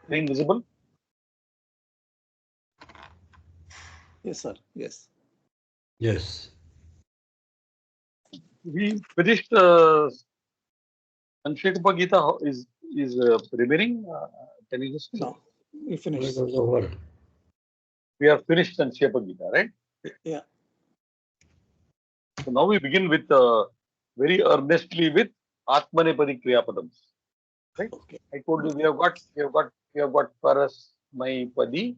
Screen visible? Yes, sir. Yes. Yes. We finished Sanshekha Gita is remaining. Can you just No, we It finished, sir. was over. we are finished Sanshekha Gita, right? Yeah. So now we begin with very earnestly with Atmanepadi Kriyapadams. Right? Okay. I told you we have got Parasmaipadi.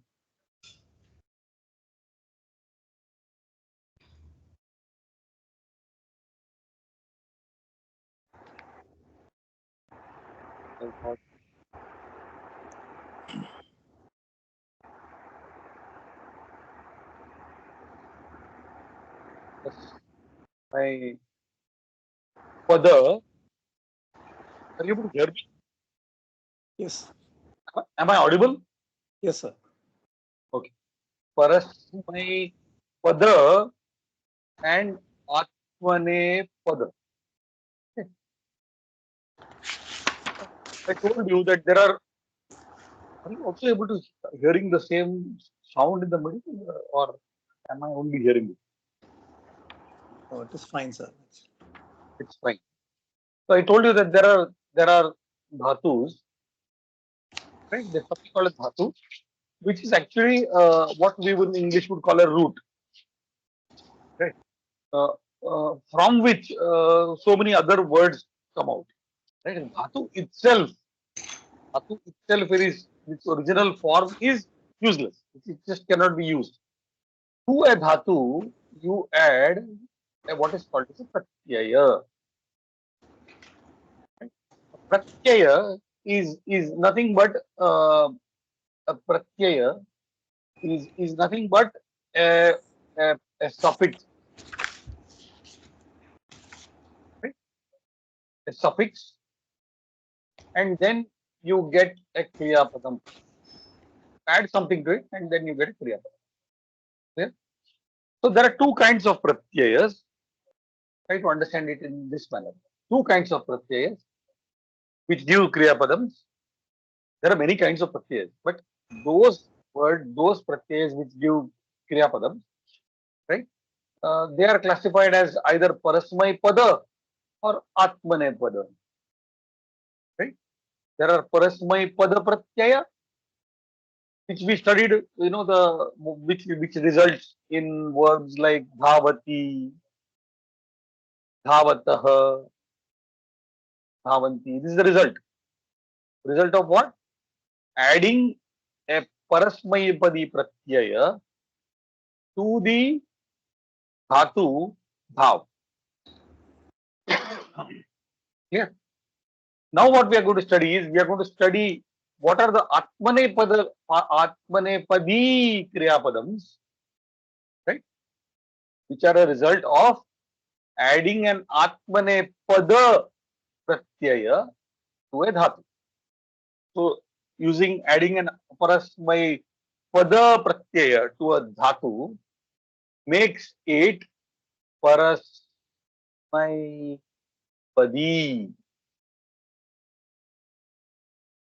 My Pada. Are you able to hear me? Yes. Am I audible? Yes, sir. Okay. Parasmaipada and Atmanepada. Okay. I told you that there are. Are you also able to hearing the same sound in the middle, or am I only hearing it? Oh, it is fine, sir. It's fine. So I told you that there are dhatus, right? There's something called a dhatu, which is actually what we would in English would call a root, right? Uh, from which so many other words come out, right? And dhatu itself is its original form is useless. It just cannot be used. To a dhatu, you add what is called as a pratyaya. Right? Pratyaya is nothing but a pratyaya is nothing but a, a suffix, right? A suffix, and then you get a kriya padam. Add something to it, and then you get a kriya padam. Clear? So there are two kinds of pratyayas. Try to understand it in this manner. Two kinds of pratyayas which give kriya padams. There are many kinds of pratyayas, but those pratyayas which give kriya padams, right? They are classified as either parasmay pada or atmane pada, right? There are parasmay pada pratyaya, which we studied, the which results in verbs like dhavati, dhavatah, dhavanti. This is the result. Result of what? Adding a parasmayapadi pratyaya to the dhatu dhav. Clear? Now what we are going to study is we are going to study what are the atmanepadi kriyapadams, right? Which are a result of adding an atmanepada pratyaya to a dhatu. So using adding an parasmay pada pratyaya to a dhatu makes it parasmay padi.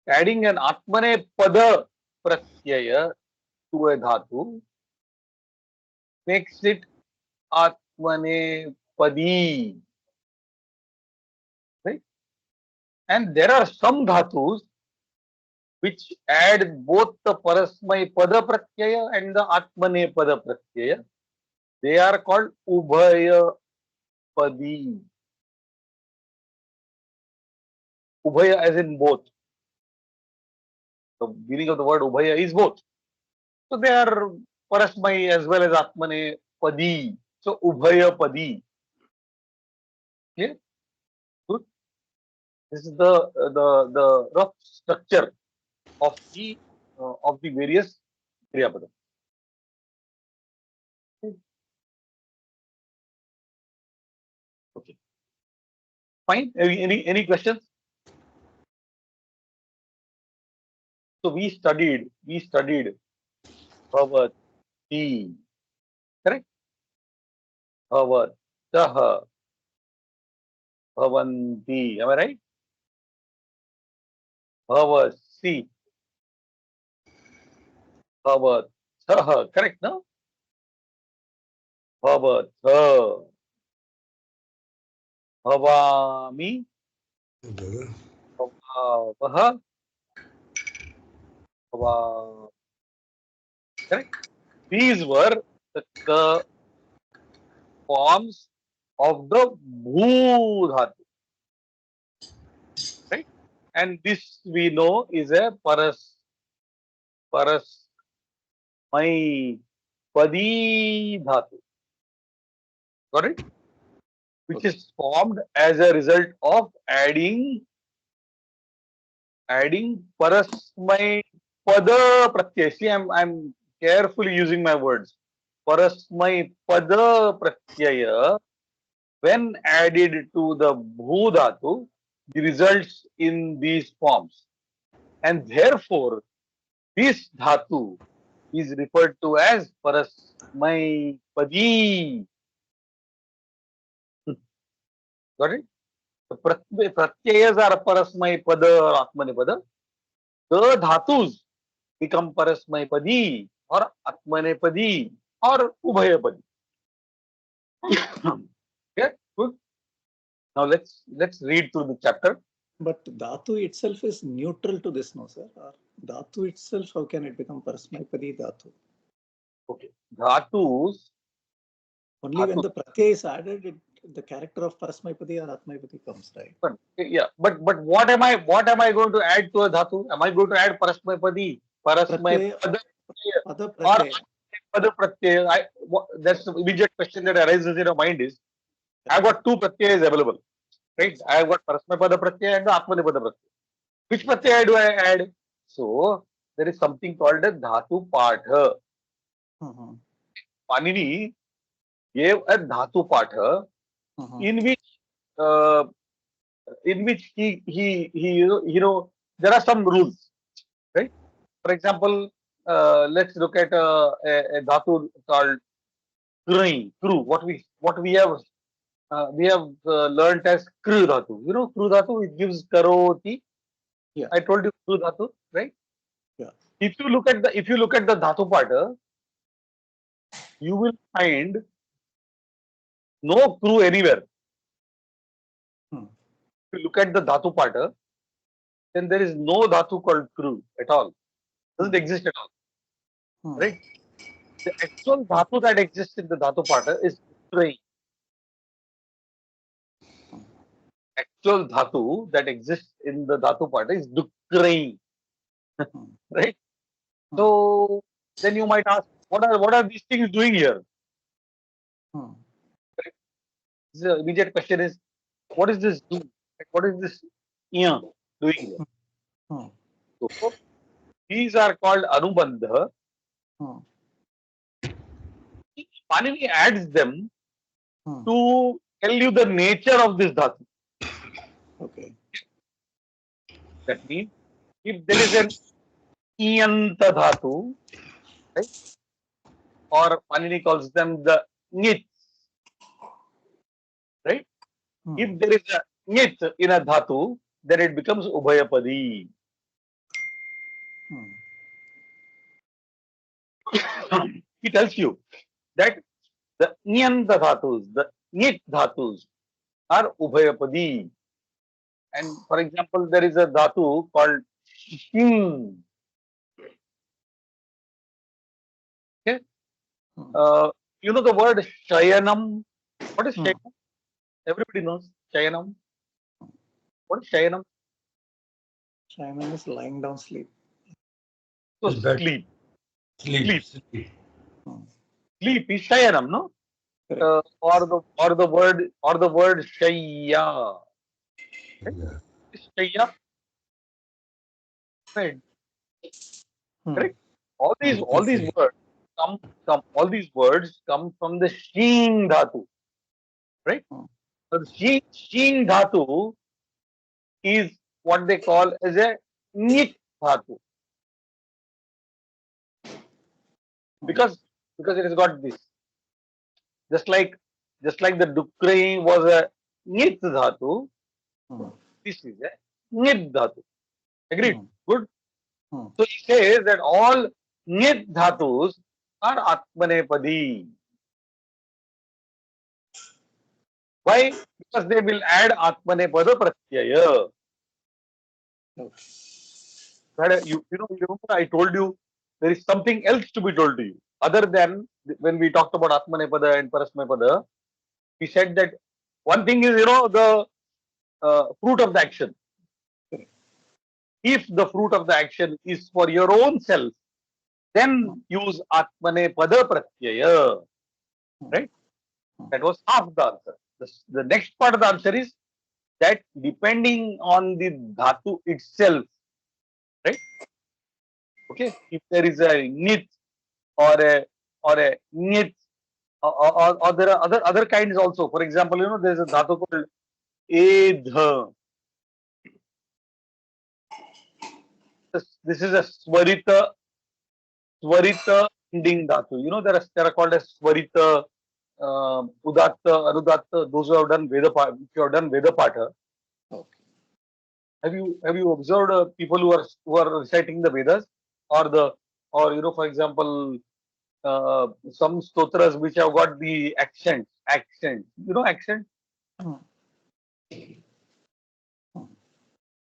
Adding an atmane pada pratyaya to a dhatu makes it atmane padi. Right? And there are some dhatus which add both the parasmay pada pratyaya and the atmane pada pratyaya. They are called ubhaya padi. Ubhaya as in both. The meaning of the word ubhaya is both. So they are parasmay as well as atmane padi. So ubhaya padi. Clear? Good. This is the rough structure of the various kriya padam. Okay. Fine. Any questions? So we studied bhavati, correct? Bhavatah, Bhavanti. Am I right? Bhavasi. Bhavatha. Correct, no? Bhavatha. Bhavami. Bhavaha. Bhava. Correct? These were the forms of the Bhu Dhatu. Right? And this we know is a Parasmai Padi Dhatu. Got it? Which Okay. is formed as a result of adding Parasmai Pada Pratyaya. See, I'm carefully using my words. Parasmai Pada Pratyaya, when added to the Bhu Dhatu, the results in these forms. And therefore, this Dhatu is referred to as Parasmai Padi. Got it? The pratyayas are Parasmai Pada or Atmanepada. The Dhatus become Parasmaipadi or Atmanepadi or Ubhayapadi. Yeah, good. Now let's read through the chapter. But Dhatu itself is neutral to this, no, sir? Or Dhatu itself, how can it become Parasmaipadi Dhatu? Okay. Dhatus. Only when the Pratyaya is added, the character of Parasmaipadi or Atmaipadi comes, right? Yeah, but what am I going to add to a dhatu? Am I going to add Parasmaipadi, Pratyaya, Parasmaipada, Pada or Pratyaya. Pada Pratyaya? That's the immediate question that arises in your mind is, I've got two Pratyayas available, right? I've got Parasmaipada Pratyaya and the Atmanepada Pratyaya. Which Pratyaya do I add? So, there is something called a Dhatu Patha. Panini gave a Dhatu Patha in which he there are some rules, right? For example, let's look at a dhatu called kru. What we have learnt as kru dhatu. You know kru dhatu, it gives karoti. Yeah. I told you kru dhatu, right? Yeah. If you look at the dhatu part, you will find no kru anywhere. If you look at the dhatu part, then there is no dhatu called kru at all. Doesn't exist at all, right? The actual dhatu that exists in the dhatu part is dukrain. Actual dhatu that exists in the dhatu part is dukrain, right? So then you might ask, what are these things doing here? Right? The immediate question is, what is this do? What is this iya doing here? So these are called anubandha. Panini adds them to tell you the nature of this dhatu. Okay. That means if there is an iyanta dhatu, right? Or Panini calls them the nits, right? If there is a nit in a dhatu, then it becomes ubhayapadi. He tells you that the nyanta dhatus, the nit dhatus are ubhayapadi. And for example, there is a dhatu called shing. Okay? You know the word shayanam? What is shayanam? Everybody knows shayanam. What is shayanam? Shayanam is lying down, sleep. So sleep. Sleep is shayanam, no? Or the word shayya. Right? Shayya. Bed. Correct? All these words all these words come from the shing dhatu. Right? So the shing dhatu is what they call as a nit dhatu. Because it has got this. Just like the dukrei was a Nit dhatu. This is a Nit dhatu. Agreed? Good. So he says that all Nit dhatus are Atmanepadi. Why? Because they will add Atmanepada Pratyaya. You remember I told you there is something else to be told to you. Other than when we talked about Atmanepada and Parasmapada, we said that one thing is, the fruit of the action. If the fruit of the action is for your own self, then use Atmanepada Pratyaya. Right? That was half the answer. The next part of the answer is that depending on the dhatu itself, right? Okay, if there is a nit or a nit, or there are other kinds also. For example, there is a dhatu called edha. This is a swarita ending dhatu. There are called as swarita, udatta, anudatta. Those who have done Veda, if you have done Veda Patha. Have you observed people who are reciting the Vedas, or for example, some stotras which have got the accent. Accent.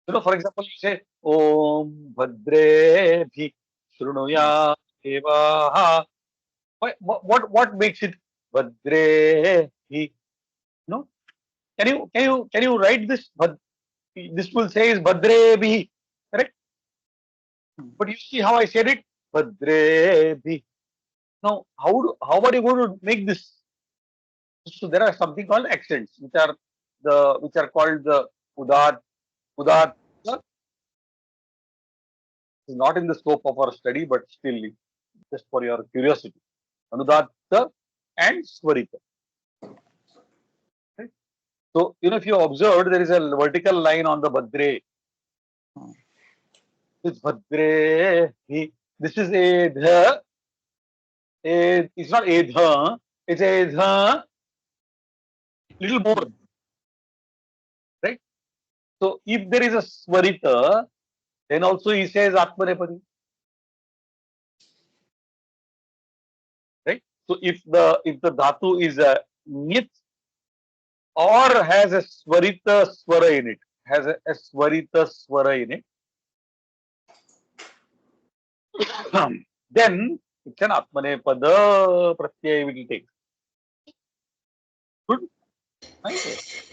For example, you say Om Bhadrebhi Shrunuya Devaha. What makes it Bhadrebhi? No? Can you write this? This will say is Bhadrebhi, correct? But you see how I said it? Bhadrebhi. Now, how are you going to make this? So there are something called accents, which are called the Udat. Is not in the scope of our study, but still, just for your curiosity. Anudatta and Swarita. Right? So, if you observe, there is a vertical line on the Bhadre. It's Bhadre. This is Edha. It's not Edha. It's Edha. Little more. Right? So, if there is a Swarita, then also he says Atmanepadi. Right? So if the dhatu is a nit or has a swarita swara in it, then it's an Atmanepada Pratyaya will take. Good? Right?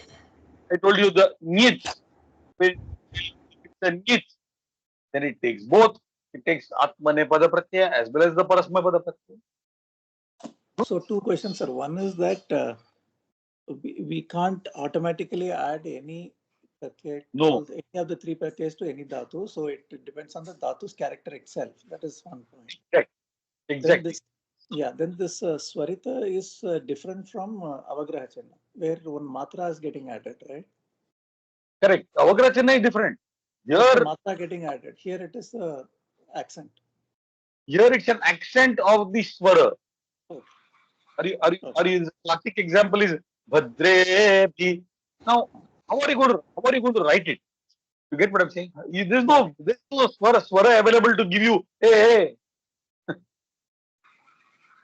I told you the nit. When it's a nit, then it takes both. It takes Atmanepada Pratyaya as well as the Parasmapada Pratyaya. So two questions, sir. One is that we can't automatically add any pratyaya, any of the three pratyayas to any dhatu. So it depends on the dhatu's character itself. That is one point. Exactly. Then this Swarita is different from Avagraha Chinna, where one matra is getting added, right? Correct. Avagraha Chinna is different. Here, matra getting added. Here it is accent. Here it's an accent of the swara. Are you the classic example is Bhadrebhi. Now, how are you going to write it? You get what I'm saying? There's no swara available to give you. Hey.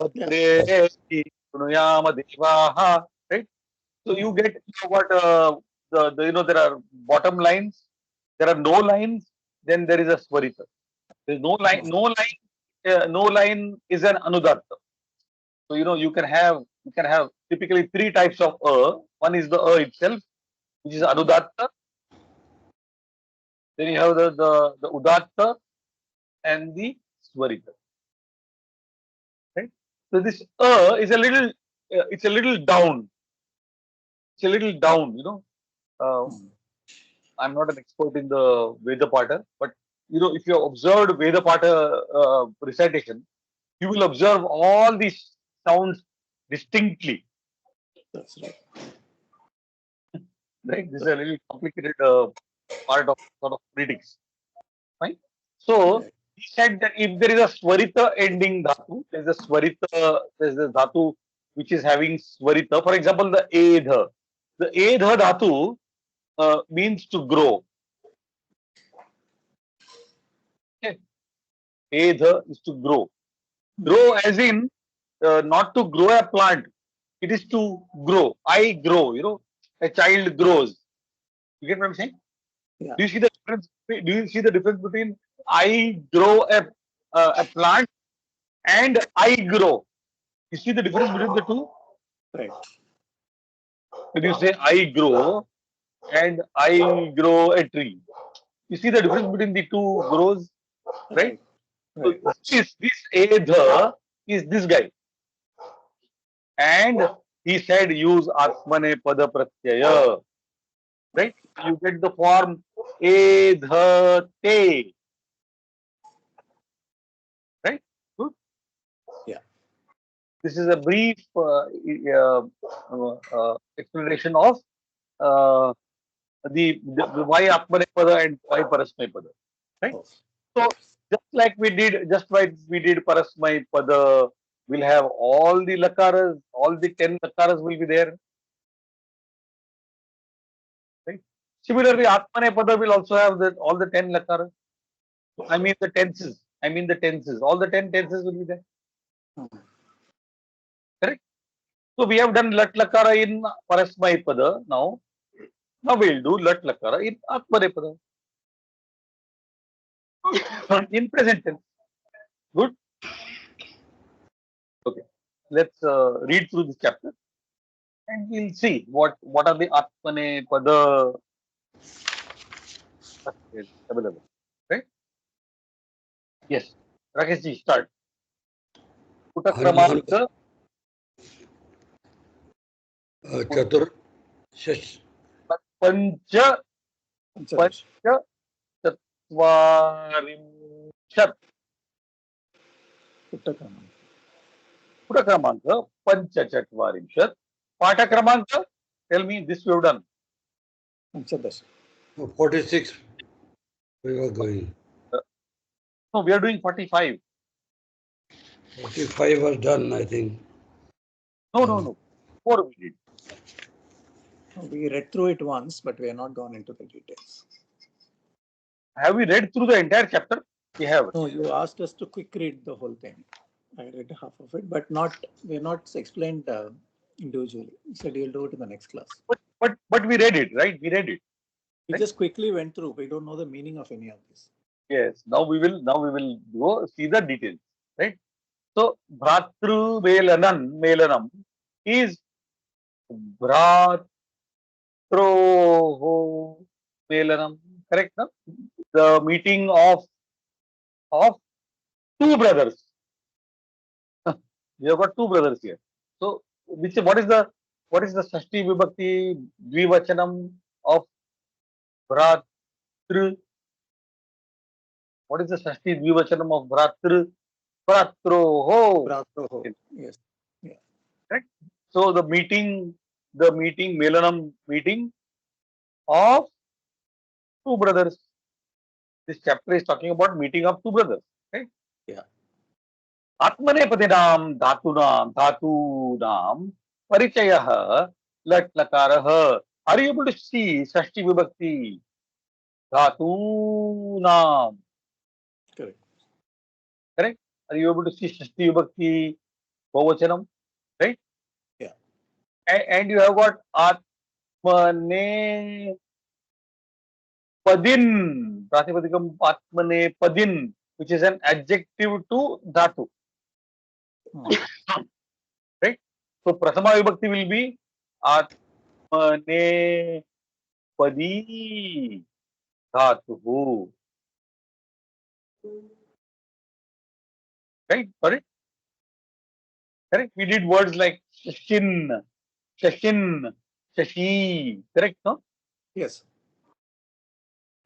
Bhadrebhi Punuyama Devaha. Right? So you get what there are bottom lines, there are no lines, then there is a swarita. There's no line, no line is an anudatta. So you can have typically three types of One is the itself, which is anudatta. Then you have the udatta and the swarita. Right? So this is a little it's a little down. It's a little down, I'm not an expert in the Veda Patha, but if you observed Veda Patha recitation, you will observe all these sounds distinctly. That's right. Right? This is a little complicated part of sort of critics. Right? So he said that if there is a swarita ending dhatu, there's a dhatu which is having swarita. For example, the edha. The edha dhatu means to grow. Okay. Edha is to grow. Grow as in not to grow a plant. It is to grow. I grow. A child grows. You get what I'm saying? Yeah. Do you see the difference? Do you see the difference between I grow a plant and I grow? You see the difference between the two? Right. When you say I grow and I grow a tree, you see the difference between the two grows, right? Right. So this Edha is this guy, and he said use Atmane Pada Pratyaya, right? You get the form Edhate, right? Good. Yeah. This is a brief explanation of uh, the why Atmane Pada and why Parasmay Pada, right? Oh. So just like we did Parasmay Pada, we'll have all the lakaras, all the 10 lakaras will be there. Right? Similarly, Atmane Pada will also have all the 10 lakaras. I mean the tenses. All the 10 tenses will be there. Correct? So we have done Lat Lakara in Parasmay Pada now. Now we'll do Lat Lakara in Atmane Pada. In present tense. Good? Okay. Let's read through this chapter and we'll see what are the Atmane Pada available. Right? Yes. Rakesh ji, start. Puta Hanuman Kramanka Chatur Shash Pancha Panchadash. Pancha Chatvarimshat. Putta Kramanka. Puta Kramanka Pancha Chatvarimshat. Pata Kramanka, tell me this we have done. Panchadash. 46 we were going. No, we are doing 45. 45 was done, I think. No. 4 we did. We read through it once, but we have not gone into the details. Have we read through the entire chapter? We have. No, you asked us to quick read the whole thing. I read half of it, but we have not explained individually. You said you'll do it in the next class. But we read it, right? We read it. We Right? just quickly went through. We don't know the meaning of any of this. Yes. Now we will go see the details. Right? So Bhratru Melanam is Bhratroho Melanam. Correct? No? The meeting of two brothers. We have got two brothers here. So what is the Shashti Vibhakti Dvivachanam of Bhratru? What is the Shashti Dvivachanam of Bhratru? Bhratroho. Bhratroho. Yes. Yeah. Correct? So the meeting, Melanam meeting of two brothers. This chapter is talking about meeting of two brothers. Right? Yeah. Atmanepadinam Dhatunam Parichayah Lat Lakarah. Are you able to see Shashti Vibhakti Dhatunam? Correct. Correct? Are you able to see Shashti Vibhakti Bhavachanam? Right? Yeah. And you have got Atmane Padin, Pratipadikam Atmane Padin, which is an adjective to Dhatu. Right? So Prathama Vibhakti will be Atmane Padi Dhatu. Right? Correct? Correct? We did words like Shashin, Shashi. Correct? No? Yes.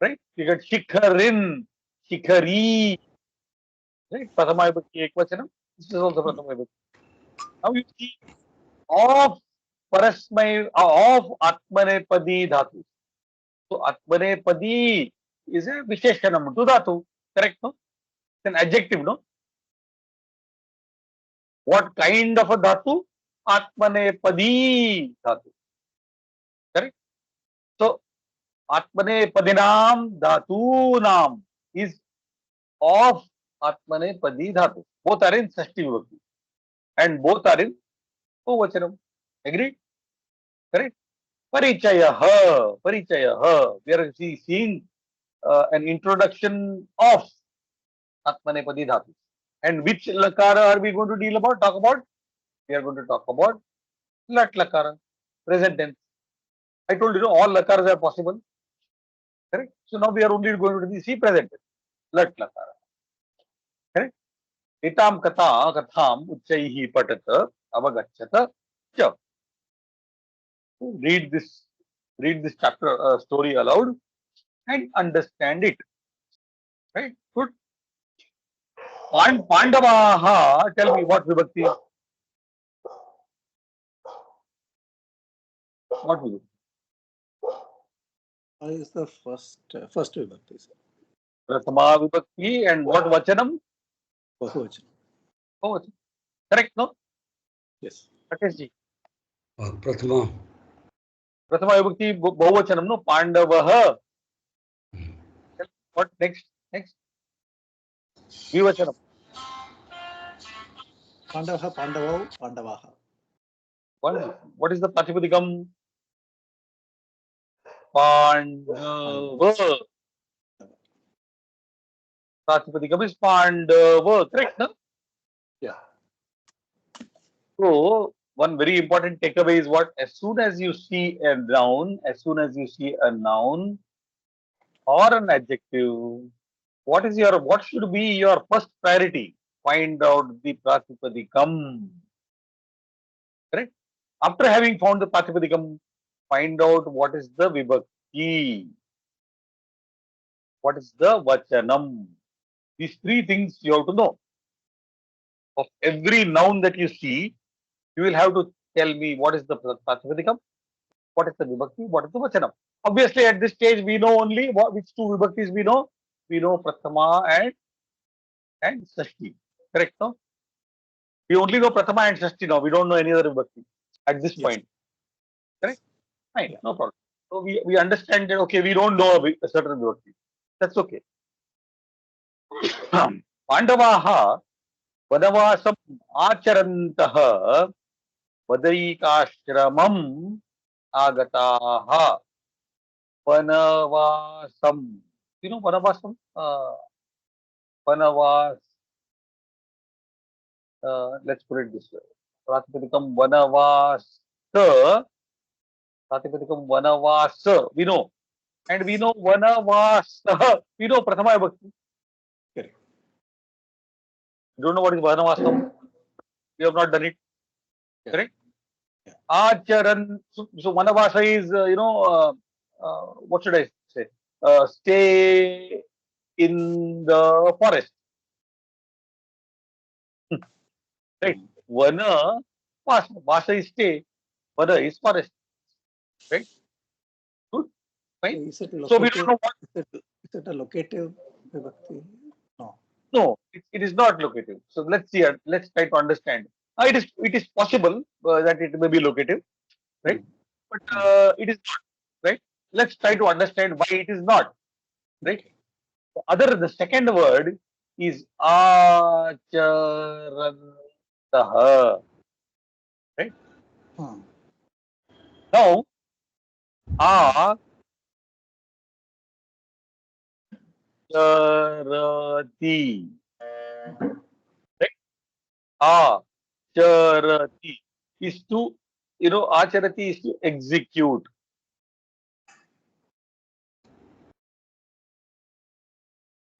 Right? You got Shikharin, Shikhari. Right? Prathama Vibhakti Ekvachanam. This is also Prathama Vibhakti. Now you see of Parasmay of Atmanepadi Dhatu. So Atmanepadi is a Visheshanam to Dhatu. Correct? No? It's an adjective, no? What kind of a Dhatu? Atmanepadi Dhatu. Atmanepadinam dhatunam is of Atmanepadi dhatu. Both are in Shashti Vibhakti and both are in Bhuvachanam. Agreed? Correct? Parichayaha. Parichayaha. We are seeing an introduction of Atmanepadi dhatu. And which lakara are we going to deal about? Talk about? We are going to talk about Lat lakara, present tense. I told you all lakaras are possible. Correct? So now we are only going to see present tense. Lat lakara. Correct? Etam kata katham uchchaihi patata avagacchata cha. Read this chapter story aloud and understand it. Right? Good. Pandavaha, tell me what vibhakti? What vibhakti? Is the first vibhakti, sir. Prathama vibhakti and what vachanam? Bahuvachanam. Oh, correct, no? Yes. Rakeshji. Prathama. Prathama vibhakti bahuvachanam, no? Pandavaha. What next? Next. Vivachanam. Pandavaha, Pandavau, Pandavaha. What is the Pratipadikam? Pandava. Pratipadikam is Pandava. Correct, no? Yeah. So, one very important takeaway is what? As soon as you see a noun, or an adjective, what should be your first priority? Find out the Pratipadikam. Correct? After having found the Pratipadikam, find out what is the Vibhakti. What is the Vachanam? These three things you have to know. Of every noun that you see, you will have to tell me what is the Pratipadikam, what is the Vibhakti, what is the Vachanam. Obviously, at this stage, we know only which two Vibhaktis we know. We know Prathama and Shashti. Correct, no? We only know Prathama and Shashti now. We don't know any other Vibhakti at this Yes. point. Correct? Fine, Yeah. no problem. So we understand that, okay, we don't know a certain Vibhakti. That's okay. Pandavaha Vanavasam Acharantaha Vadaikashramam Agataha Vanavasam. You know Vanavasam? Vanavas. Let's put it this way. Pratipadikam Vanavasa. Pratipadikam Vanavasa. We know. And we know Vanavasa. We know Prathama Vibhakti. Correct. You don't know what is Vanavasam? We have not done it. Yeah. Correct? Yeah. Acharan. So Vanavasa is, what should I say? Stay in the forest. Right? Vana, Vasa is stay. Vana is forest. Right? Good. Fine. Is it So we don't locative? know what. Is it a locative vibhakti? No. No, it is not locative. So let's see. Let's try to understand. It is possible that it may be locative, right? But it is not, right? Let's try to understand why it is not, right? The second word is acharantaha, right? Now, acharati, right? Acharati is to, acharati is to execute.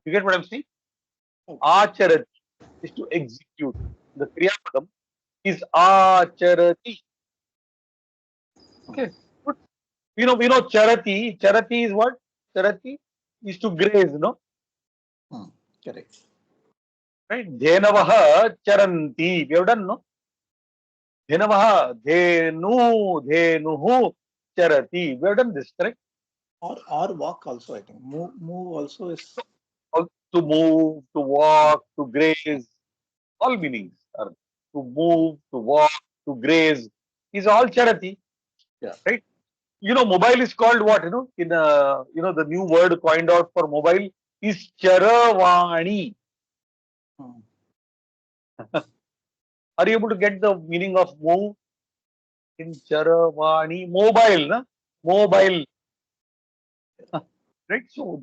You get what I'm saying? Acharati is to execute. The Kriya Padam is acharati. Okay. Good. We know charati. Charati is what? Charati is to graze, no? Correct. Right? Dhenavaha charanti. We have done, no? Dhenavaha, dhenuhu charati. We have done this, correct? Or walk also, I think. Move also is. To move, to walk, to graze. All meanings are to move, to walk, to graze is all charati. Yeah. Right? mobile is called what? The new word coined out for mobile is charavani. Hmm. Are you able to get the meaning of move in charavani? Mobile, na? Mobile. Right? So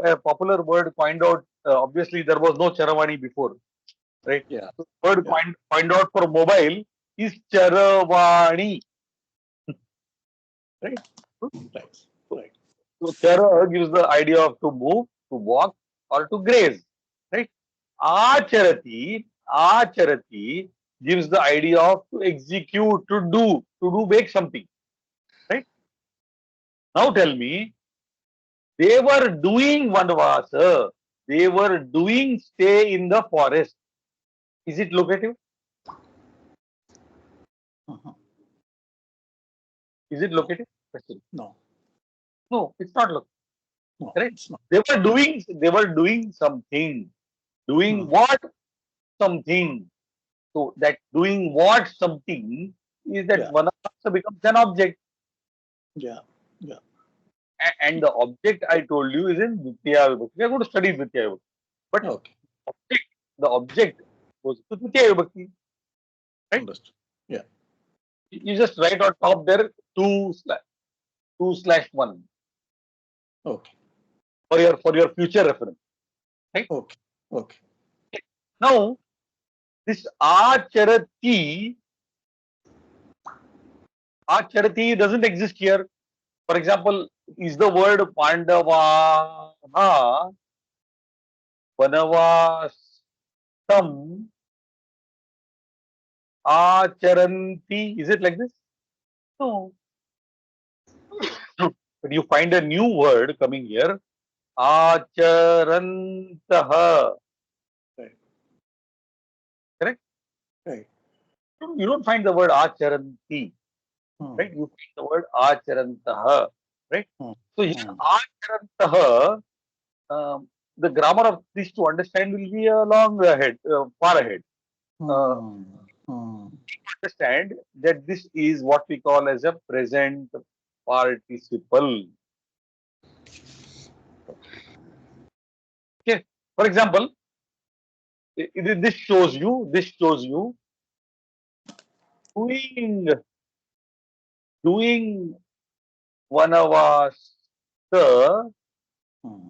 a popular word coined out. Obviously, there was no charavani before. Right? Yeah. So word Yeah. coined out for mobile is charavani. Right? Right. Right. So chara gives the idea of to move, to walk, or to graze. Right? Acharati gives the idea of to execute, to do, make something. Right? Now tell me, they were doing vanvasa. They were doing stay in the forest. Is it locative? Uh-huh. Is it locative? Question. No. No, it's not locative. No. Correct? It's not. They were doing something. Doing Hmm. what? Something. So that doing what something is that Yeah. vanavasa becomes an object. Yeah. Yeah. And the object I told you is in Dvitiya Vibhakti. We are going to study Dvitiya Vibhakti. But Okay. the object goes to Dvitiya Vibhakti. Right? Understood. Yeah. You just write on top there 2/1 Okay. for your future reference. Right? Okay. Okay. Now, this acharati doesn't exist here. For example, is the word Pandava Vanavasam Acharanti? Is it like this? No. But you find a new word coming here. Acharantaha. Right. Correct? Right. You don't find the word Acharanti. Hmm. Right? You find the word Acharantaha. Right? Hmm. So here Hmm. Acharantaha, the grammar of this to understand will be a long ahead, far ahead. Hmm. Hmm. Understand that this is what we call as a present participle. Okay. For example, this shows you doing vanavasa. Hmm.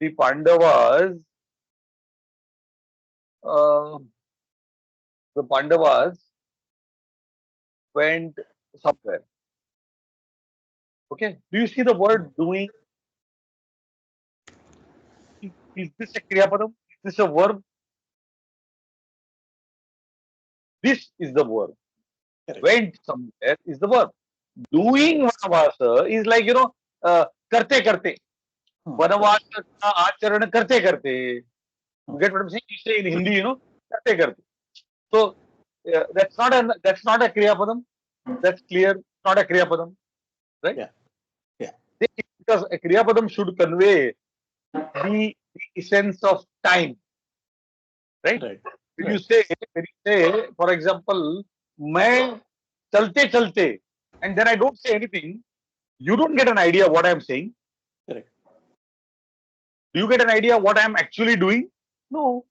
The Pandavas, uh, the Pandavas went somewhere. Okay. Do you see the word doing? Is this a Kriya Padam? Is this a verb? This is the verb. Correct. Went somewhere is the verb. Doing vanavasa is like, karte karte. Hmm. Vanavasa ka acharan karte karte. You Hmm. get what I'm saying? You say in Hindi, karte karte. So that's not a Kriya Padam. That's clear. Not a Kriya Padam. Right? Yeah. Yeah. Because a Kriya Padam should convey the essence of time. Right? Right. When Right. you say, for example, मैं चलते चलते, and then I don't say anything, you don't get an idea what I'm saying. Correct. Do you get an idea what I'm actually doing? No.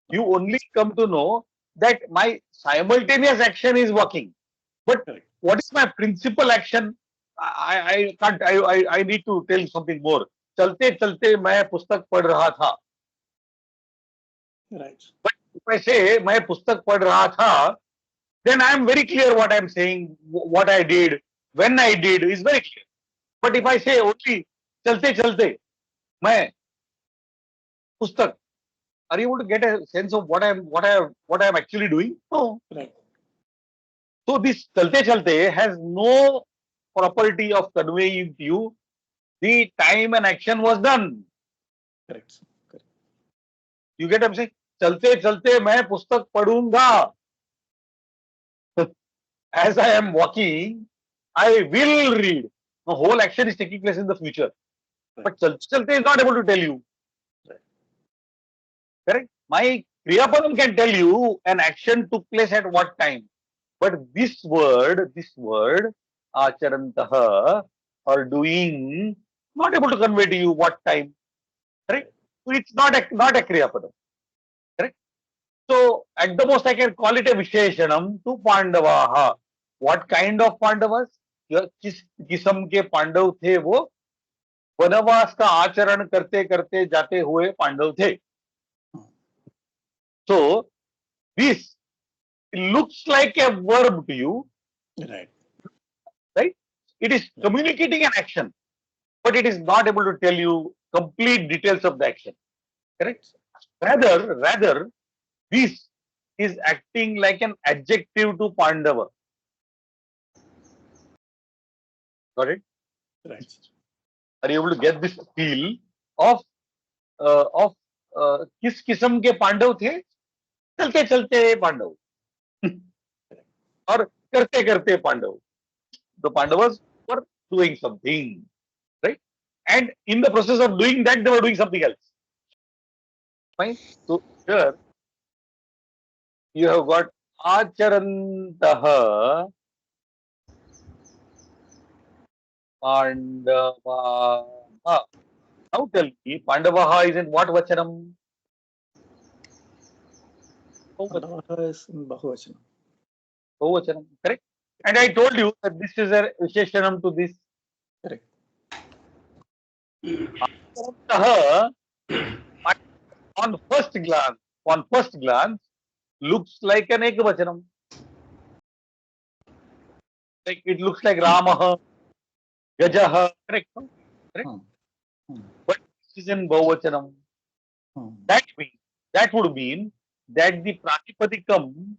You only come to know that my simultaneous action is walking. But Correct. what is my principal action? I can't. I need to tell something more. चलते चलते मैं पुस्तक पढ़ रहा था. Right. But if I say मैं पुस्तक पढ़ रहा था, then I am very clear what I am saying, what I did, when I did is very clear. But if I say only चलते चलते मैं पुस्तक, are you able to get a sense of what I am actually doing? No. Right. So this chalte chalte has no property of conveying to you the time and action was done. Correct. Correct. You get what I'm saying? चलते चलते मैं पुस्तक पढ़ूंगा. As I am walking, I will read. The whole action is taking place in the future. But chalte chalte is not able to tell you. Right. Correct? My Kriya Padam can tell you an action took place at what time. But this word, acharantah or doing, not able to convey to you what time. Correct? So it's not a Kriya Padam. Correct? So at the most I can call it a Visheshanam to Pandavaha. What kind of Pandavas? किस किस्म के पांडव थे वो वनवास का आचरण करते करते जाते हुए पांडव थे. So this looks like a verb to you, Right. right? It is communicating an action, but it is not able to tell you complete details of the action. Correct? Rather, this is acting like an adjective to Pandava. Got it? Right. Are you able to get this feel of किस किस्म के पांडव थे? चलते चलते पांडव और करते करते Pandav. The Pandavas were doing something, right? And in the process of doing that, they were doing something else. Fine. So here you have got acharantah Pandavaha. Now tell me, Pandavaha is in what vachanam? Pandavaha is in Bahuvachanam. Bahuvachanam, correct? And I told you that this is a Visheshanam to this. Correct. Acharantah, on first glance, looks like an Ekavachanam. Like it looks like Ramaha, Gajaha, correct? No? Correct? But this is in Bahuvachanam. That would mean that the Pratipadikam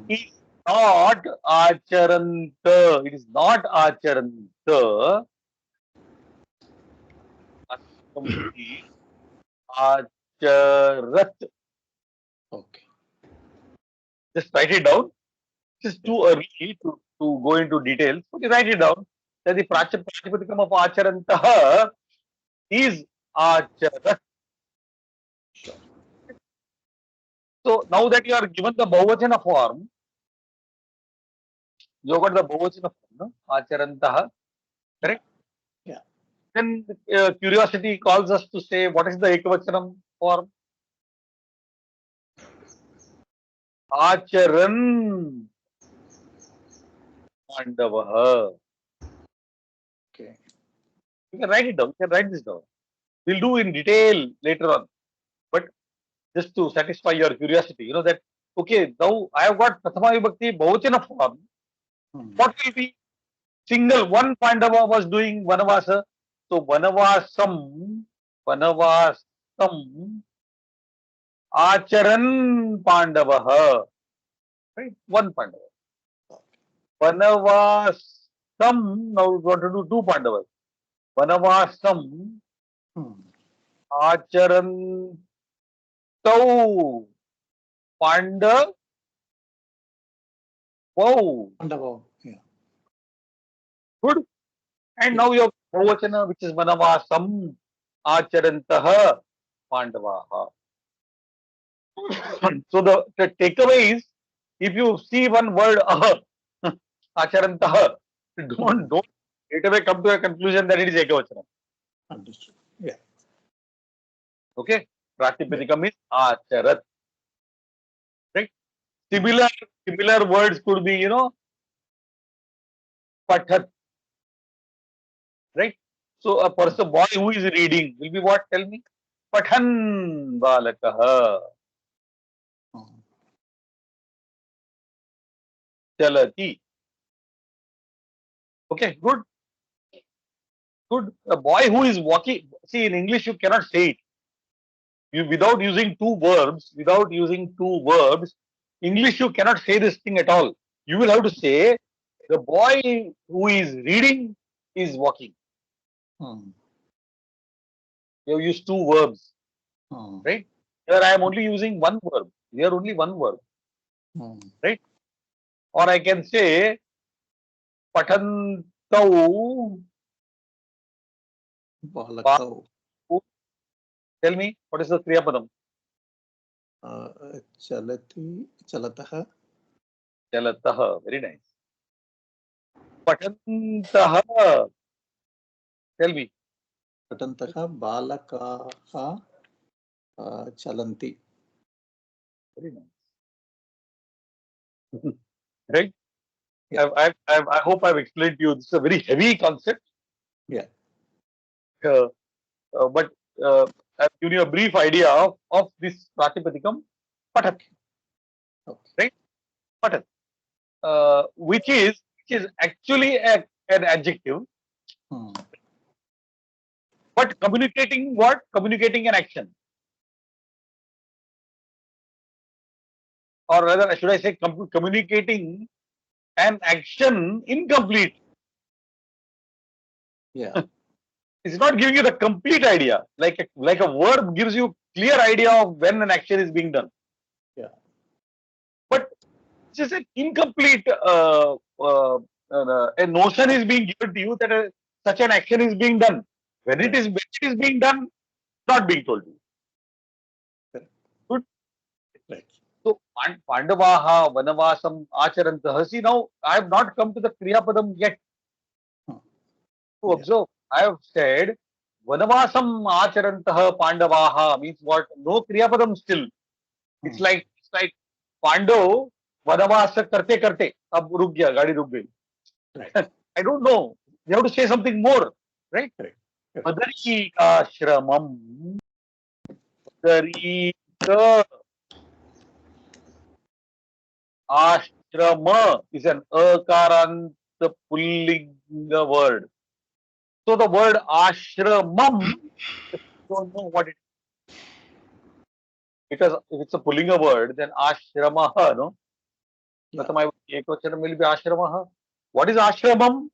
is not Acharanta. It is not Acharanta. Acharat. Okay. Just write it down. This is too early to go into details. Okay, write it down. That the Pratipadikam of Acharantah is Acharat. Sure. So now that you are given the Bahuvachana form, you got the Bahuvachana form, no? Acharantah, correct? Yeah. Then curiosity calls us to say, what is the Ekavachanam form? Acharan Pandavaha. Okay. You can write it down. You can write this down. We'll do in detail later on. But just to satisfy your curiosity, you know that, okay, now I have got Prathama Vibhakti Bahuvachana form. What will be? Single one Pandava was doing Vanavasa. So Vanavasam, Acharan Pandavaha. Right? One Pandava. Vanavasam, now we want to do two Pandavas. Vanavasam, Acharan Tau Pandava. Pandava. Yeah. Good. And now you have Bahuvachana, which is Vanavasam Acharantah Pandavaha. So the takeaway is, if you see one word Acharantah, don't straight away come to a conclusion that it is Ekavachanam. Understood. Yeah. Okay? Pratipadikam is Acharat. Right? Similar words could be, Pathat. Right? So a person, boy who is reading will be what? Tell me. Pathan Balakaha. Chalati. Okay, good. Good. A boy who is walking. See, in English you cannot say it. Without using two verbs, English you cannot say this thing at all. You will have to say the boy who is reading is walking. You have used two verbs, right? Here I am only using one verb. Here only one verb, right? Or I can say Patantau. Balakau. Tell me, what is the Kriya Padam? Chalati, Chalataha. Chalataha. Very nice. Patantaha. Tell me. पठन्तः बालकाः चलन्ति. Very nice. Right? Yeah. I hope I've explained to you. This is a very heavy concept. Yeah. But I've given you a brief idea of this Pratipadikam Patat. Okay. Right? Patat. Which is actually an adjective, Hmm. but communicating what? Communicating an action. Or rather, should I say communicating an action incomplete. Yeah. It's not giving you the complete idea. Like a verb gives you clear idea of when an action is being done. Yeah. But it's just an incomplete a notion is being given to you that such an action is being done. When it is being done, not being told to you. Good. Right. So Pandavaha Vanavasam Acharantaha. See, now I have not come to the Kriya Padam yet. To observe, I have said Vanavasam Acharantaha Pandavaha means what? No Kriya Padam still. It's like Pandav Vanavasa karte karte. Ab ruk gaya, gaadi ruk gayi. Right. I don't know. You have to say something more, right? Correct. Padarika Shramam. Padarika Ashrama is an akaranta pullinga word. So the word ashramam, you don't know what it is. Because if it's a pullinga word, then ashramaha, no? Yeah. Ekvachanam will be ashramaha. What is ashramam?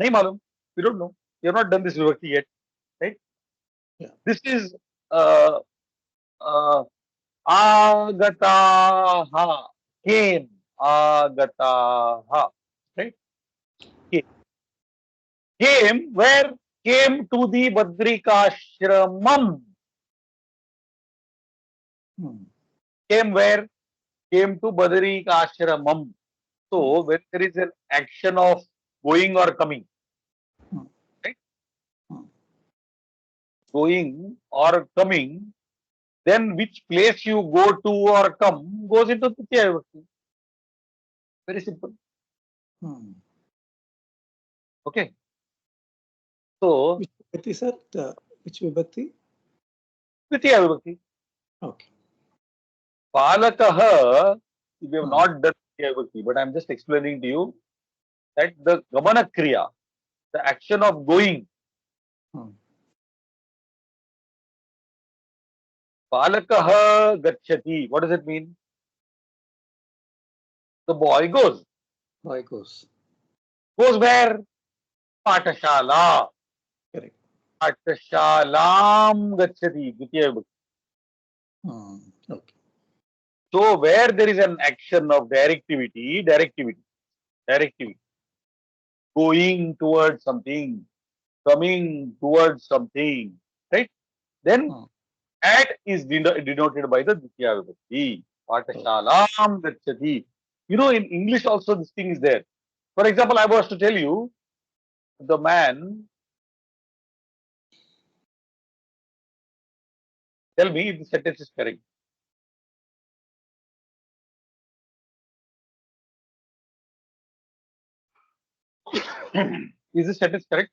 Nahi malum. We don't know. We have not done this vibhakti yet, right? Yeah. This is agataha, came, agataha, right? Came where? Came to the Badrikashramam. Came where? Came to Badrikashramam. So when there is an action of going or coming, right? Going or coming, then which place you go to or come goes into Titiya Vibhakti. Very simple. Okay. So Which Vibhakti, sir? Which Vibhakti? Titiya Vibhakti. Okay. Palakaha, we have not done Titiya Vibhakti, but I am just explaining to you that the Gamana Kriya, the action of going, Palakaha Gachati. What does it mean? The boy goes. Boy goes. Goes where? Patashala. Correct. Patashalam Gachati. Dvitiya Vibhakti. Okay. So where there is an action of directivity, going towards something, coming towards something, right? Then at is denoted by the Dvitiya Vibhakti. Patashalam Gachati. You know, in English also this thing is there. For example, I was to tell you, the man, tell me if the sentence is correct. Is this sentence correct?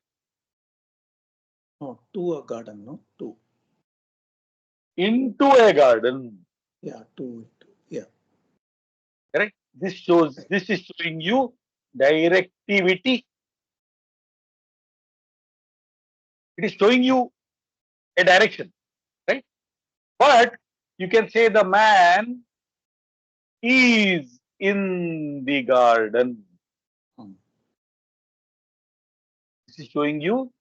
No, to a garden, no? To. Into a garden. Yeah, to. Yeah. Correct? This is showing you directivity. It is showing you a direction, right? But you can say the man is in the garden. This is showing you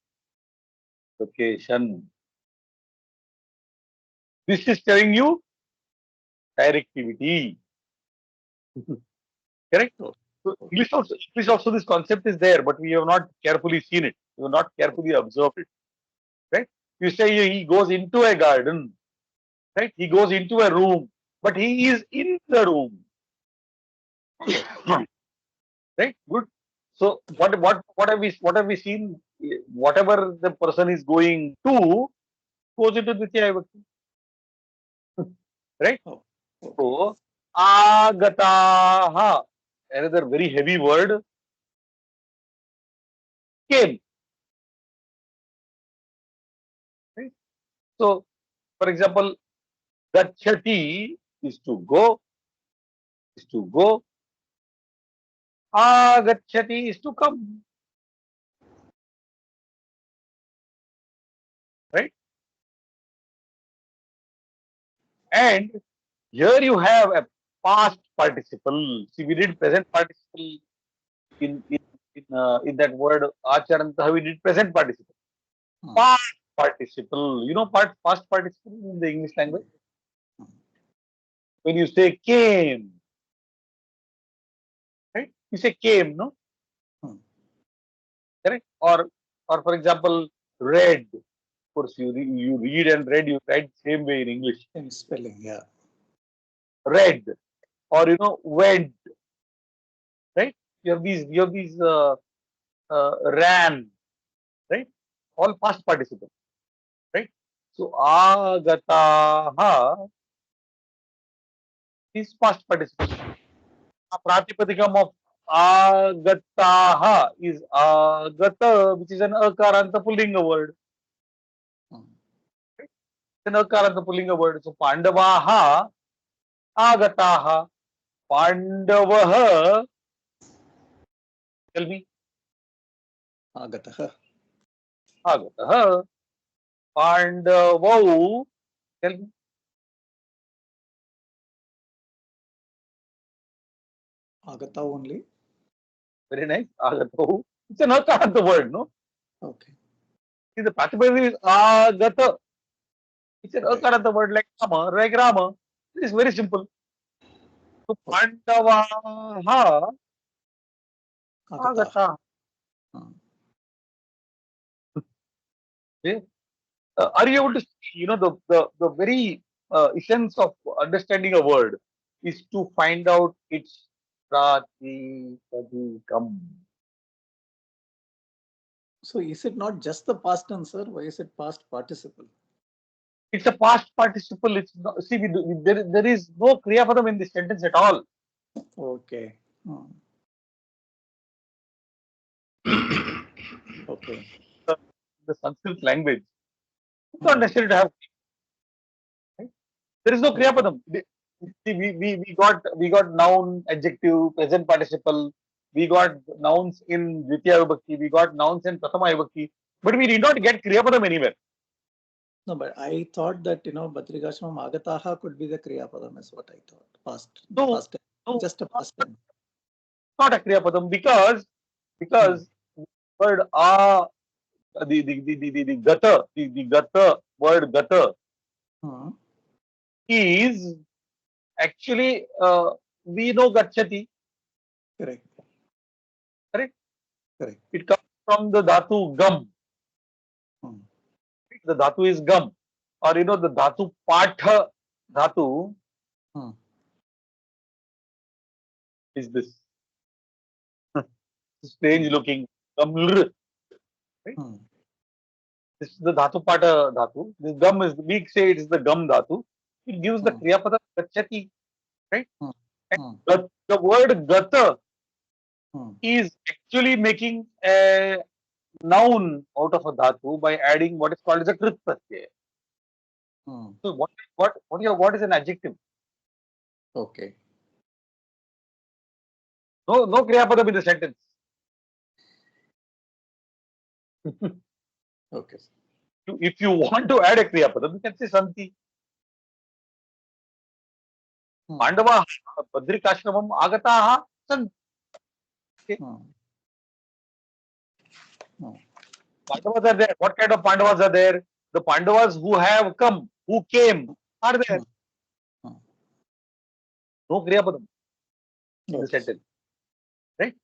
location. This is telling you directivity. Correct? So English also this concept is there, but we have not carefully seen it. We have not carefully observed it. Right? You say he goes into a garden, right? He goes into a room, but he is in the room. Right? Good. So what have we seen? Whatever the person is going to goes into Dvitiya Vibhakti. Right? Oh, okay. So agataha, another very heavy word, came. Right? So, for example, gachati is to go, is to go. Agachati is to come. Right? And here you have a past participle. See, we did present participle in in that word acharantah. We did present participle. Hmm. Past participle. You know past participle in the English language. When you say came, right? You say came, no? Hmm. Correct? Or for example, read. Of course, you read and read. You write same way in English. In spelling, yeah. Read, or went. Right? You have these ran. Right? All past participle. Right? So agataha is past participle. Pratipadikam of agataha is agata, which is an akaranta pullinga word. Hmm. It's an akaranta pullinga word. So Pandavaha agataha. Pandavaha. Tell me. Agataha. Agataha. Pandavau. Tell me. Agata only. Very nice. Agatau. It's an akaranta word, no? Okay. See, the Pratipadika is agata. It's an Right. akaranta word like Rama, like Rama. It is very simple. So Okay. Pandavaha Agata. agata. Hmm. Okay. Are you able to see, the very essence of understanding a word is to find out its pratipadikam. So is it not just the past tense, sir? Why is it past participle? It's a past participle. It's not, see, there is no kriya padam in this sentence at all. Okay. Hmm. Okay. The Sanskrit language, it's not Hmm. necessary to have. Right? There is no kriya Okay. padam. See, we got noun, adjective, present participle. We got nouns in Dvitiya Vibhakti. We got nouns in Prathama Vibhakti. But we did not get kriya padam anywhere. No, but I thought that, Badrikashram Agataha could be the Kriya Padam is what I thought. No, Past tense. no, Just a past tense. not a kriya padam because Hmm. word the gata the gata word gata Hmm. is actually we know gachati, Correct. correct? Correct. It comes from the dhatu gam. Hmm. The dhatu is gam, or the dhatu patha dhatu Hmm. is this strange looking gam. Right? Hmm. This is the dhatu pata dhatu. This gum is, we say it is the gam dhatu. It gives the Hmm. kriya pada gachati, right? Hmm. And Hmm. the word gata Hmm. is actually making a noun out of a dhatu by adding what is called as a krit pratyaya. Hmm. So what is an adjective? Okay. No kriya padam in the sentence. Okay. If you want to add a kriya padam, you can say santi. Hmm. Pandava Badrikashramam agataha santi. Okay. Hmm. Hmm. Pandavas are there. What kind of Pandavas are there? The Pandavas who have come, who came, are there. Hmm. Hmm. No kriya padam in the Okay. sentence, right?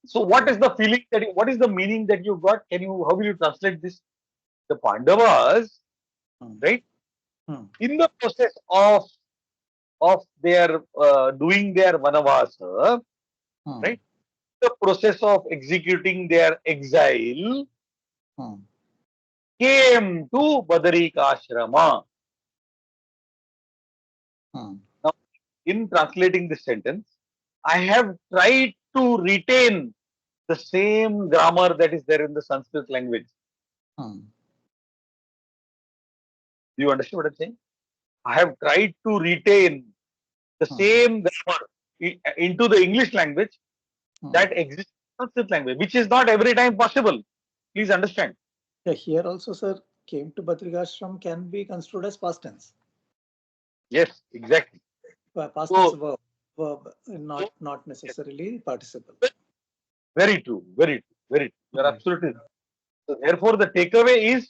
So what is the feeling what is the meaning that you got? How will you translate this? The Pandavas, Hmm. right? Hmm. In the process of their doing their vanavasa, Hmm. right? the process of executing their exile, Hmm. came to Badarikashrama. Hmm. Now, in translating this sentence, I have tried to retain the same grammar that is there in the Sanskrit language. Hmm. Do you understand what I'm saying? I have tried to retain the Hmm. same grammar into the English language Hmm. that exists in Sanskrit language, which is not every time possible. Please understand. Yeah, here also, sir, came to Badrigashram can be construed as past tense. Yes, exactly. Past tense So, verb, not necessarily participle. very true, very true, very true. You are Hmm. absolutely right. So, therefore, the takeaway is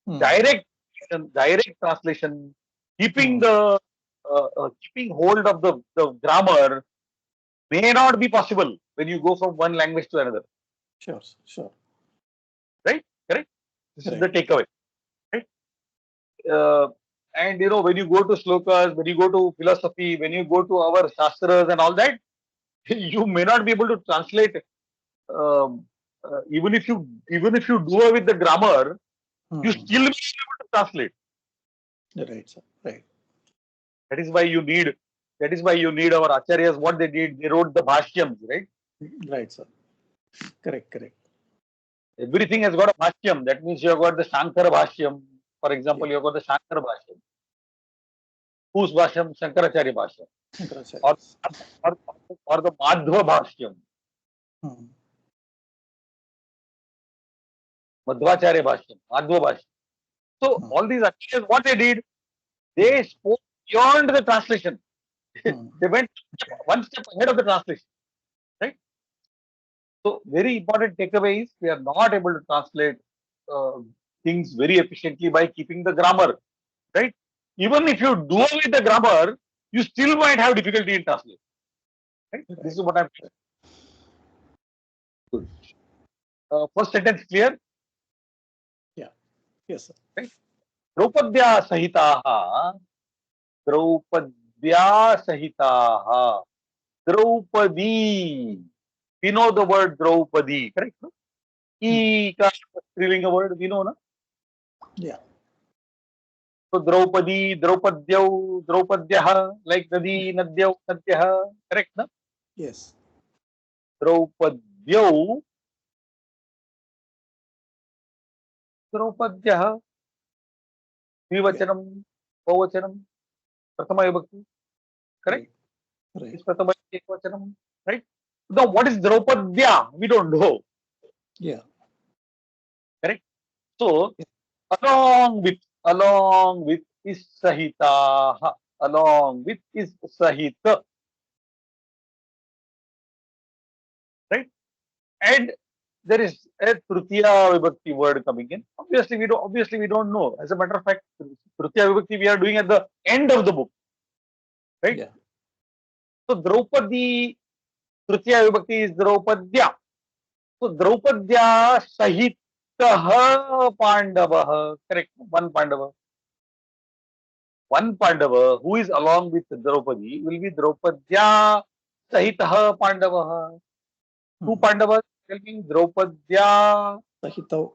Hmm. direct translation, keeping Hmm. the keeping hold of the grammar may not be possible when you go from one language to another. Sure, sure. Right? Correct? This is Right. the takeaway. Right? And when you go to slokas, when you go to philosophy, when you go to our shastras and all that, you may not be able to translate. Um, even if you do away with the grammar, you Hmm. still will be able to translate. Right, sir. Right. That is why you need. That is why you need our acharyas. What they did, they wrote the bhashyams, right? Right, sir. Correct, correct. Everything has got a bhashyam. That means you have got the Shankara bhashyam. For example, Yeah. you have got the Shankara bhashyam. Whose bhashyam? Shankaracharya bhashyam. Or, Shankaracharya. or, or the Madhva bhashyam. Hmm. Madhvacharya bhashyam. Madhva bhashyam. So, Hmm. all these acharyas, what they did, they spoke beyond the translation. Hmm. They went one step ahead of the translation. Right? So, very important takeaway is we are not able to translate things very efficiently by keeping the grammar. Right? Even if you do away the grammar, you still might have difficulty in translation. Right? This is what I'm saying. Good. First sentence clear? Yeah. Yes, sir. Right? Draupadya Sahitaha. Draupadya Sahitaha. Draupadi. We know the word Draupadi, correct? No? E ka strilinga word, we know, na? Yeah. So Draupadi, Draupadyau, Draupadyah, like Nadi, Nadyau, Nadyah, correct? Na? Yes. Draupadyau, Draupadyah, Yeah. Vivachanam, Pavachanam, Prathama Vibhakti, correct? Right. Right. Is Prathama Ekvachanam, right? Now, what is Draupadya? We don't know, Yeah. correct? So, along with is Sahitaha, along with is Sahita, right? And there is a Tritiya Vibhakti word coming in. Obviously we don't know. As a matter of fact, Tritiya Vibhakti we are doing at the end of the book, right? Yeah. So Draupadi, Tritiya Vibhakti is Draupadya. So Draupadya Sahitaha Pandavaha, correct? One Pandava. One Pandava who is along with Draupadi will be Draupadya Sahitaha Pandavaha. Two Hmm. Pandavas will be Draupadya Sahitau.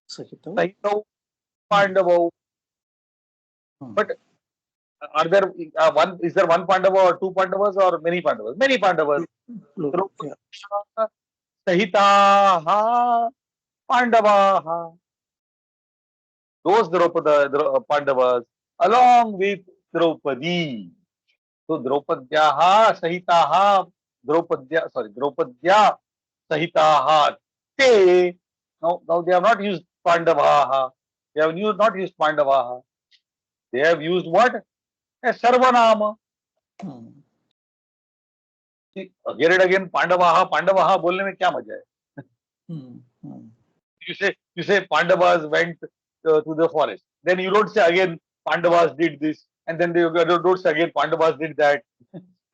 Sahitau. Sahitau Hmm. Pandavau. Hmm. But are there is there one Pandava or two Pandavas or many Pandavas? Many Pandavas. Plural. Yeah. Draupadi Sahitaha Pandavaha. Those Pandavas along with Draupadi. So Draupadyaha Sahitaha Draupadya Sahitaha Te. Now they have not used Pandavaha. They have not used Pandavaha. They have used what? A Sarvanama. Hmm. See, again and again Pandavaha बोलने में क्या मजा है? Hmm. Hmm. You say Pandavas went to the forest. Then you don't say again Pandavas did this, and then you don't say again Pandavas did that.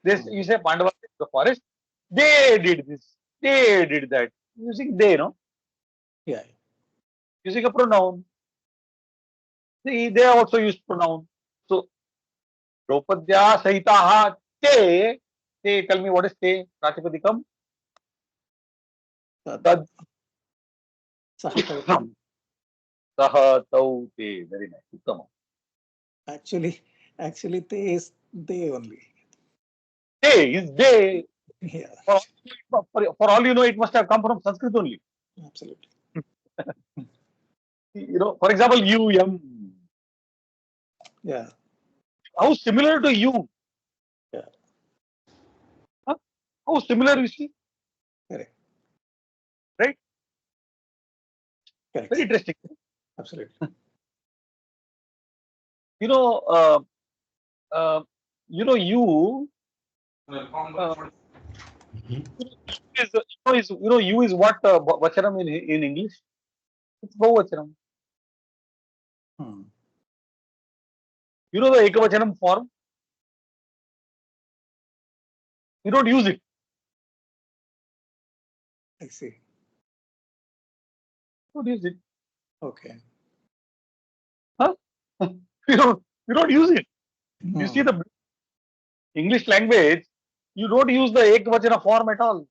You say Pandavas did the forest. They did this. They did that. Using they, no? Yeah. Using a pronoun. See, they also use pronoun. So Draupadya Sahitaha te. Te. Tell me what is te? Pratipadikam. Tad Sahatau. Saha Tau Te. Very nice. Uttama. Actually, they is they only. Day is day. Yeah, For all you know, it must have come from Sanskrit only. absolutely. For example, you, yum. Yeah, How similar to you? yeah, Huh? How similar you see? correct, Right? correct. Very interesting. Absolutely. You know, you. You is what Vachanam in English? It's Bahuvachanam. Hmm. You know the Ekavachanam form? You don't use it. I see. You don't use it. Okay. Huh? You don't use it. You see Hmm. the English language, you don't use the Ekavachana form at all.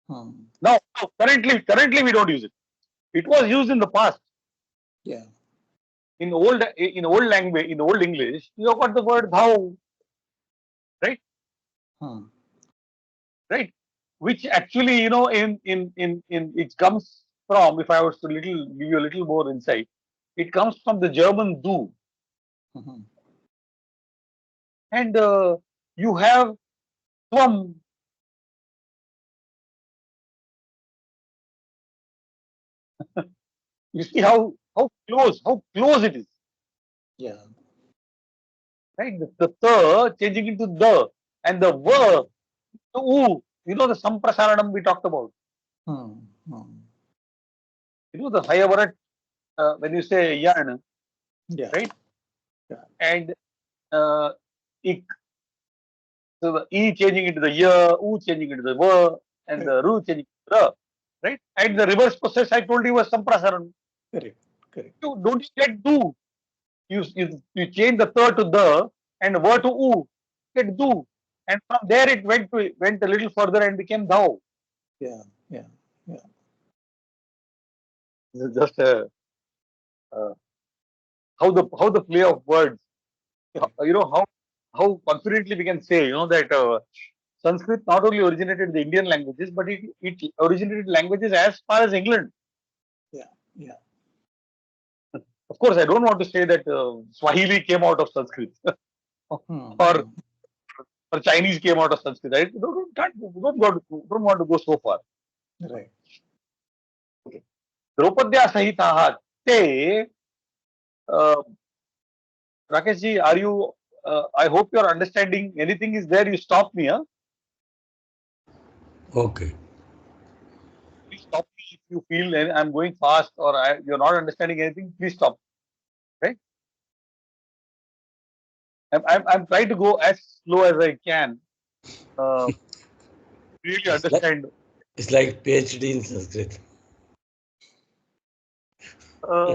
Hmm. Now, currently we don't use it. It was used in the past. Yeah. In old language, in old English, you have got the word thou, right? Hmm. Right? Which actually, in it comes from, if I was to give you a little more insight, it comes from the German du. Hmm. And you have swam. You see how close it is, Yeah. right? The changing into the, and the verb, the oo. The samprasaranam we talked about. Hmm. Hmm. The hayavarat, when you say yarn, Yeah. right? Yeah. And ik, so the e changing into the ya, oo changing into the va, and Correct. the ru changing into the, right? And the reverse process I told you was samprasaran. Correct. Correct. You don't you get do. You change the to the and were to oo, get do. And from there it went a little further and became thou. Yeah. Yeah. Yeah. This is just uh, how the play of words. Correct. How confidently we can say that Sanskrit not only originated the Indian languages, but it originated languages as far as England. Yeah. Yeah. Of course, I don't want to say that Swahili came out of Sanskrit Hmm. or Hmm. Chinese came out of Sanskrit. I don't want to go so far. Right. Draupadya Sahitaha. Te, uh, Rakesh ji, are you? I hope you are understanding. Anything is there, you stop me. Huh? Okay. Please stop me if you feel I'm going fast or you're not understanding anything. Please stop. Right? I'm trying to go as slow as I can. Uh, really It's like understand. it's like PhD in Sanskrit. Uh,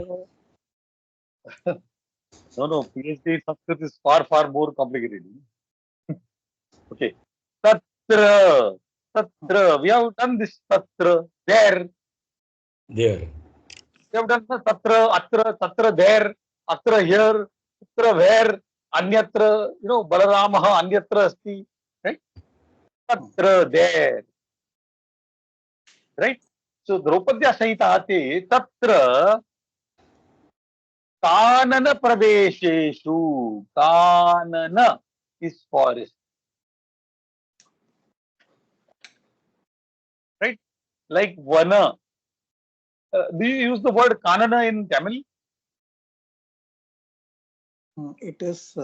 no. PhD in Sanskrit is far more complicated. Okay. Tatra. Tatra. We have done this tatra. There. There. We have done the tatra, atra, tatra, there, atra, here, atra, where, anyatra, Balaramaha, anyatra asti. Right? Tatra, there. Right? So, Draupadya Sahitahate, tatra, Kanana Pradesheshu. Kanana is forest. Right? Like Vana. Do you use the word Kanana in Tamil? It is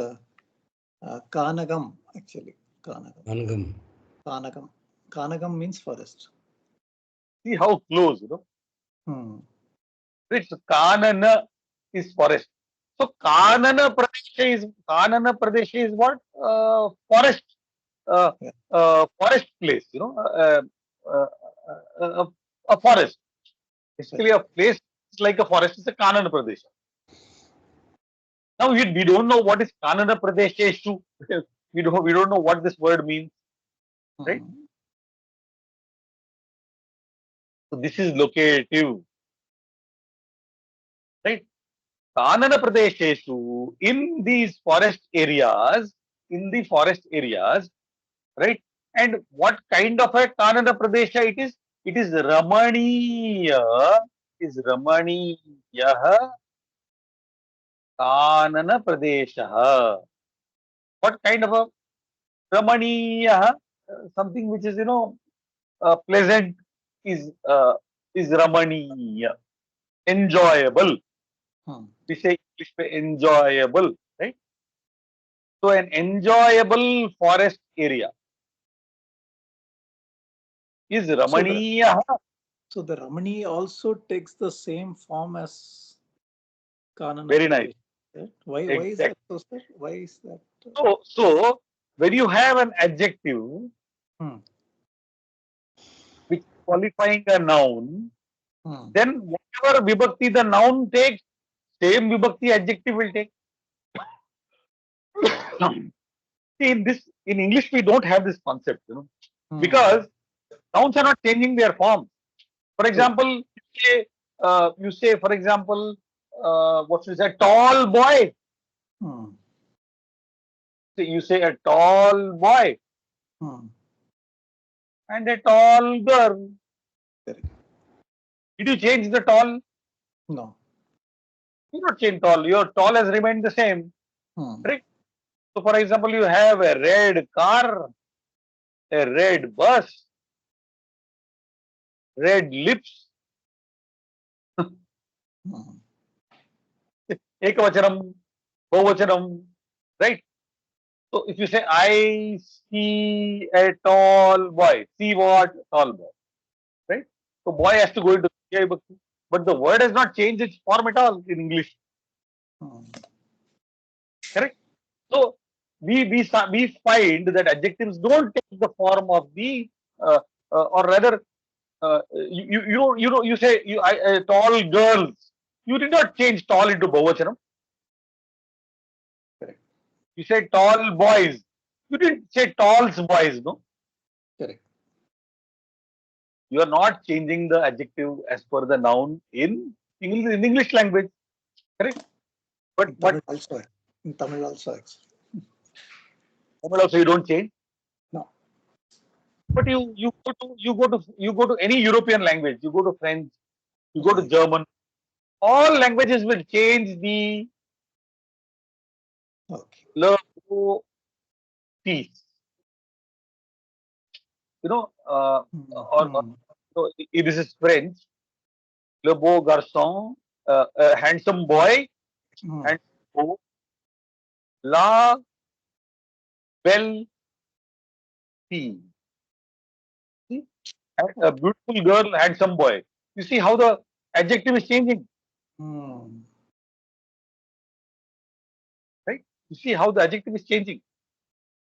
Kanagam, actually. Kanagam. Anagam. Kanagam. Kanagam means forest. See how close, Hmm. Right? So, Kanana is forest. So, Kanana Pradesha is what? Forest. Uh, Yeah. Forest place, uh, a forest. Basically, a place is like a forest. It's a Kanana Pradesha. Now we don't know what is Kanana Pradesheshu. We don't know what this word means, right? Hmm. So this is locative. Right? Kanana Pradesheshu, in these forest areas, right? And what kind of a Kanana Pradesha it is? It is Ramaniya, Kanana Pradesha. What kind of a Ramaniya? Something which is, pleasant is Ramaniya. Enjoyable. We say English में enjoyable, right? So an enjoyable forest area is Ramaniya. So the Ramani also takes the same form as Kanana. Very nice. Right? Why is Exactly. that so, sir? Why is that? So when you have an adjective which is qualifying a noun, then whatever vibhakti the noun takes, same vibhakti adjective will take. See, in English we don't have this concept, because nouns are not changing their form. For example, you say, for example, what is a tall boy? So you say a tall boy and a tall girl. Correct. Did you change the tall? No. You not change tall. Your tall has remained the same. Right? So, for example, you have a red car, a red bus, red lips. Ekavachanam, Bahuvachanam, right? So if you say, I see a tall boy, see what? Tall boy, right? So boy has to go into Kriya Vibhakti. But the word has not changed its form at all in English. Correct? So we find that adjectives don't take the form of the, or rather, you say tall girls. You did not change tall into Bahuvachanam. Correct. You said tall boys. You didn't say tall boys, no? Correct. You are not changing the adjective as per the noun in English language. Correct? But In Tamil also. Tamil also you don't change. No. But you go to any European language. You go to French. You go to German. All languages will change the le beau piece. So if this is French, le beau garçon, a handsome boy, and la belle fille. See? A beautiful girl, handsome boy. You see how the adjective is changing, right? You see how the adjective is changing.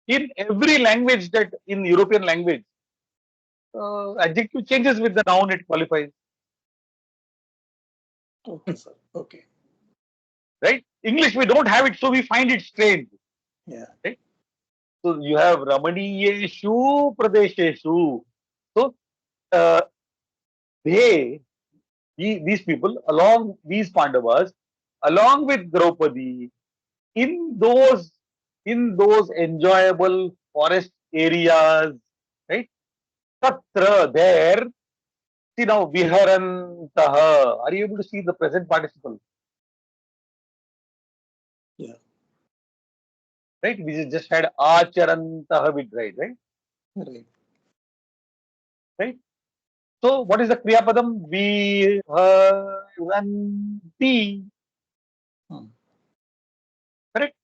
In every language in European language, adjective changes with the noun it qualifies. Okay, sir. Okay. Right? English we don't have it, so we find it strange. Yeah. Right? So you have Ramaniyeshu Pradesheshu. So these people, these Pandavas, along with Draupadi, in those enjoyable forest areas, right? Tatra, there. See now, Viharantaha. Are you able to see the present participle? Yeah. Right? We just had Acharantaha with right? Right. Right? So what is the Kriya Padam? Viharanti. Correct?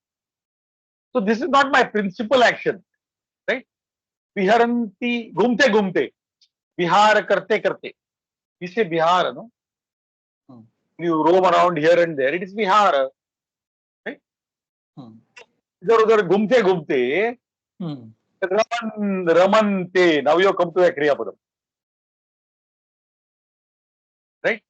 So this is not my principal action. Right? Viharanti, Gumte Gumte. Vihara Karte Karte. We say Vihara, no? You roam around here and there. It is Vihara. Right? Idhar-udhar Gumte Gumte. Ramante. Now you have come to a Kriya Padam. Right?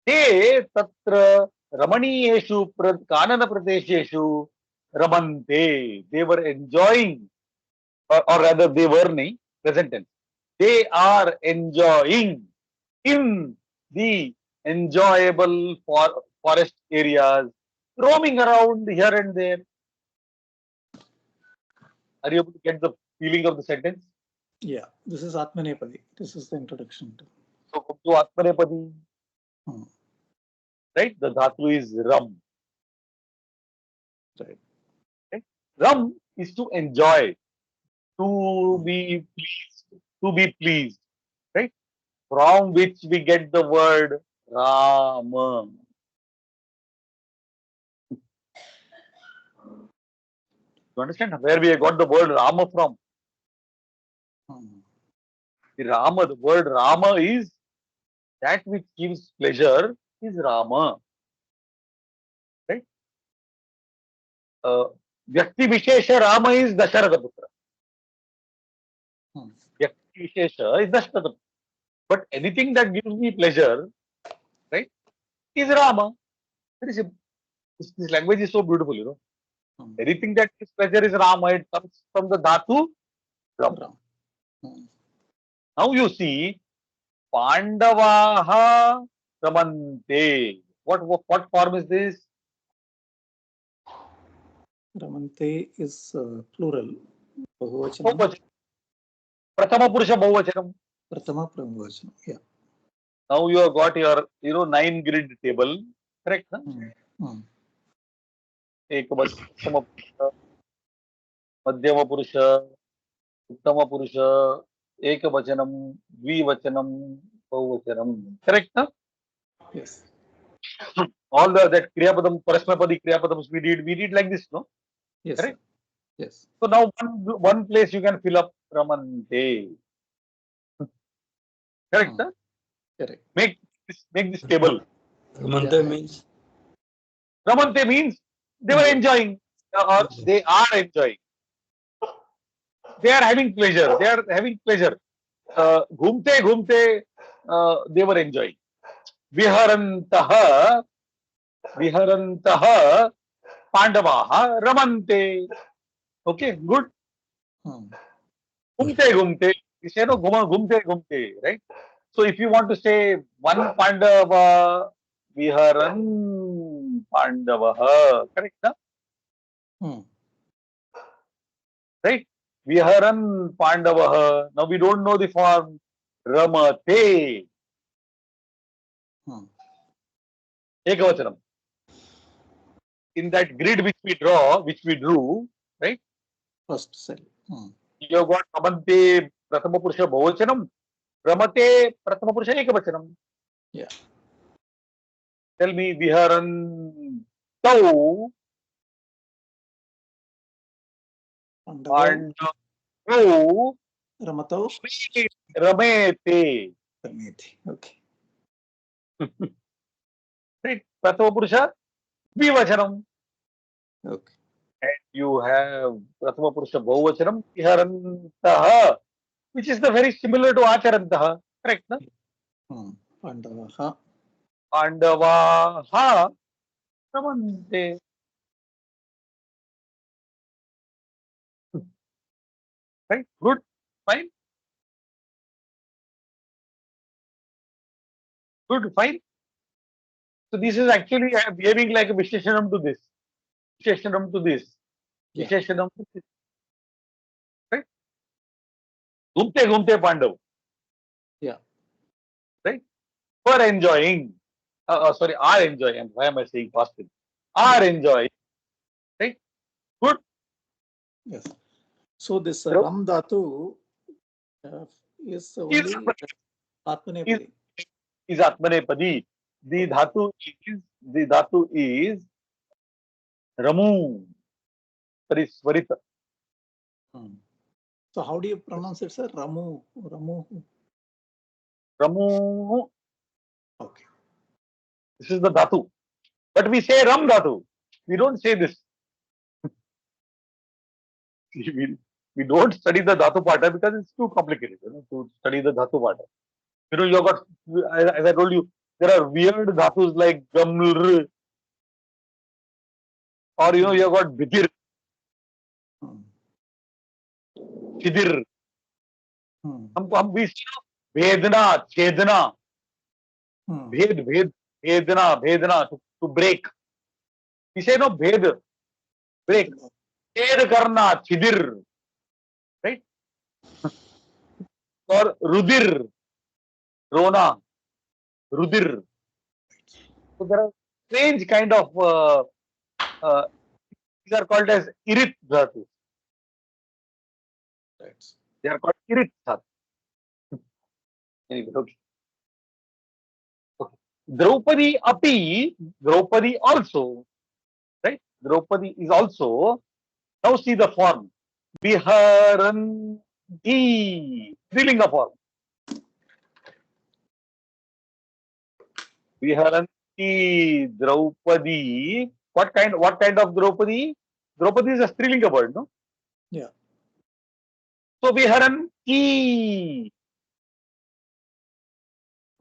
Te tatra Ramaniyeshu Kanana Pradesheshu Ramante. They were enjoying, or rather they were present tense. They are enjoying in the enjoyable forest areas, roaming around here and there. Are you able to get the feeling of the sentence? Yeah, this is Atmanepadi. This is the introduction to. So, come to Atmanepadi, Hmm. right? The dhatu is ram. Right. Right? Ram is to enjoy, to be pleased, right? From which we get the word Rama. You understand where we got the word Rama from? Hmm. The word Rama is that which gives pleasure is Rama. Right? Vyakti Vishesha Rama is Dasharatha Putra. Hmm. Vyakti Vishesha is Dasharatha Putra. But anything that gives me pleasure, right, is Rama. Very simple. This language is so beautiful, you know. Hmm. Anything that gives pleasure is Rama. It comes from the dhatu Ram. Ram. Hmm. Now you see, Pandavaha Ramante. What form is this? Ramante is plural. Bahuvachanam. Bahuvachanam. Prathama Purusha Bahuvachanam. Prathama Bahuvachanam. Yeah. Now you have got your 9 grid table, correct? Huh? Hmm. Hmm. Ekavachanam Purusha, Madhyama Purusha, Uttama Purusha, Ekavachanam, Dvivachanam, Bahuvachanam. Correct? Huh? Yes. All that Kriyapadam, Parasmapadi Kriyapadams we did like this, no? Yes. Correct? Sir. Yes. So now one place you can fill up Ramante. Correct? Hmm. Huh? Correct. Make this table. Ramanta Yeah. means Ramante means they were enjoying or they are enjoying. They are having pleasure. They are having pleasure. Ghumte, ghumte, they were enjoying. Viharantaha, viharantaha, Pandavaha, Ramante. Okay, good. Hmm. Ghumte, ghumte. You say no, ghumte, ghumte, right? So if you want to say one Pandava, Viharan Pandavaha, correct? Huh? Hmm. Right? Viharan Pandavaha. Now we don't know the form. Ramate. Hmm. Ekavachanam. In that grid which we drew, right? First cell. Hmm. You have got Ramante Prathama Purusha Bahuvachanam, Ramate Prathama Purusha Ekavachanam. Yeah. Tell me, Viharan Tau Pandavau. and Tau Ramatau. Ramete. Rameti. Okay. Right? Prathama Purusha Dvivachanam. Okay. And you have Prathama Purusha Bahuvachanam, Viharantaha, which is the very similar to Acharantaha. Correct? No? Hmm. Pandavaha. Pandavaha Ramante. Right? Good. Fine. Good. Fine. So this is actually behaving like a Visheshanam to this. Visheshanam to this. Yeah. Visheshanam to this. Right? Ghumte ghumte Pandav. Yeah. Right? For enjoying. Sorry, are enjoying. Why am I saying past tense? Are enjoying. Right? Good. Yes. So this So, Ram Dhatu is is only Atmanepadi. is Atmanepadi. The dhatu is Ramu. Parisvarita. Hmm. So how do you pronounce it, sir? Ramu. Ramu. Ramu. Okay. This is the dhatu. But we say Ram dhatu. We don't say this. we don't study the dhatu pata because it's too complicated, to study the dhatu pata. You have got, as I told you, there are weird dhatus like gamr, or you have got bidir, Hmm. chidir. Hmm. We see Vedana, Chedana. Bhedna, to break. We say no, bhed, break. Bhed karna, chidir, right? Or rudir, rona, rudir. So there are strange kind of, these are called as irit dhatu. Right. They are called irit dhatu. Anyway, okay. Draupadi api, Draupadi also, right? Draupadi is also, now see the form. Viharanti, Strilinga form. Viharanti Draupadi. What kind of Draupadi? Draupadi is a Strilinga word, no? Yeah. So Viharanti.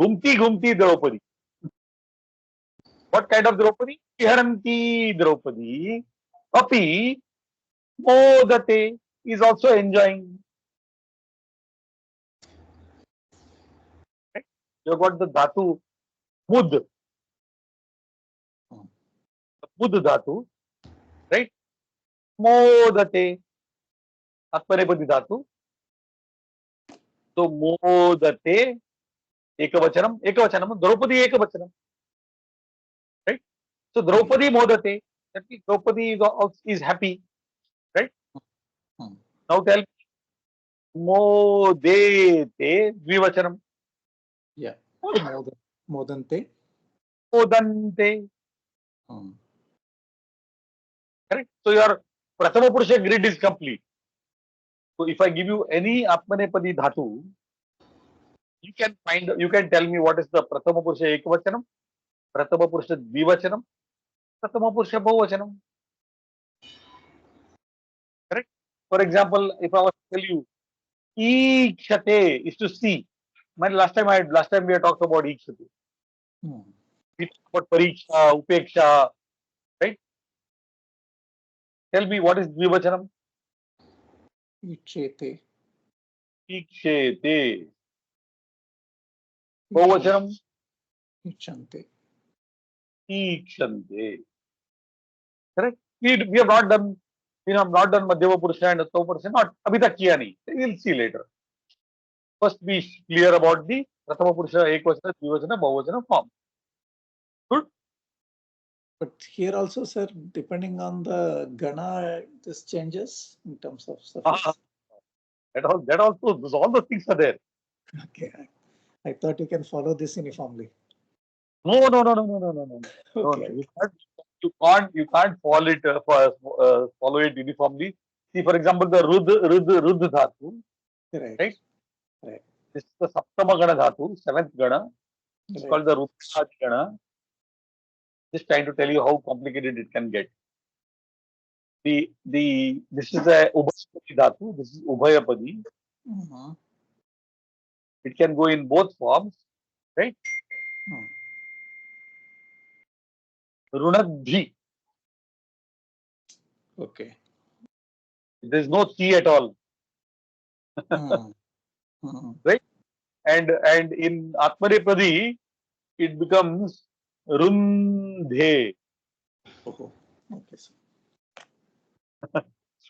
Ghumti Draupadi. What kind of Draupadi? Viharanti Draupadi. Api Modate is also enjoying. Right? You got the dhatu mud. Mud dhatu. Right? Modate. Atmanepadi dhatu. So Modate. Ekavachanam. Draupadi Ekavachanam. Right? So Draupadi Modate. That means Draupadi is happy. Right? Now tell me. Modete Dvivachanam. Yeah. Modante. Modante. Correct? So your Prathama Purusha grid is complete. So if I give you any Atmanepadi dhatu, you can tell me what is the Prathama Purusha Ekavachanam, Prathama Purusha Dvivachanam, Prathama Purusha Bahuvachanam. Correct? For example, if I was to tell you, Ikshate is to see. Last time we had talked about Ikshate. We talked about Pariksha, Upeksha, right? Tell me what is Dvivachanam? Ichete. Ikshate. Bahuvachanam? Ichante. Ikshante. Correct? We have not done, not done Madhyama Purusha and Uttama Purusha, not abhi tak kiya nahi. We'll see later. First be clear about the Prathama Purusha, Ekvachana, Dvivachana, Bahuvachana form. Good? But here also, sir, depending on the Gana, this changes in terms of suffix. That also, all the things are there. Okay. I thought you can follow this uniformly. No. Okay. You can't follow it follow it uniformly. See, for example, the Rud dhatu. Right. This is the Saptama Gana dhatu, 7th Gana. It's called the Rudhadi Gana. Just trying to tell you how complicated it can get. This is a Ubhayapadi dhatu. This is Ubhayapadi. It can go in both forms, right? Runadhi. Okay. There is no T at all. Right? And in Atmanepadi, it becomes Rundhe. Oh, okay, sir.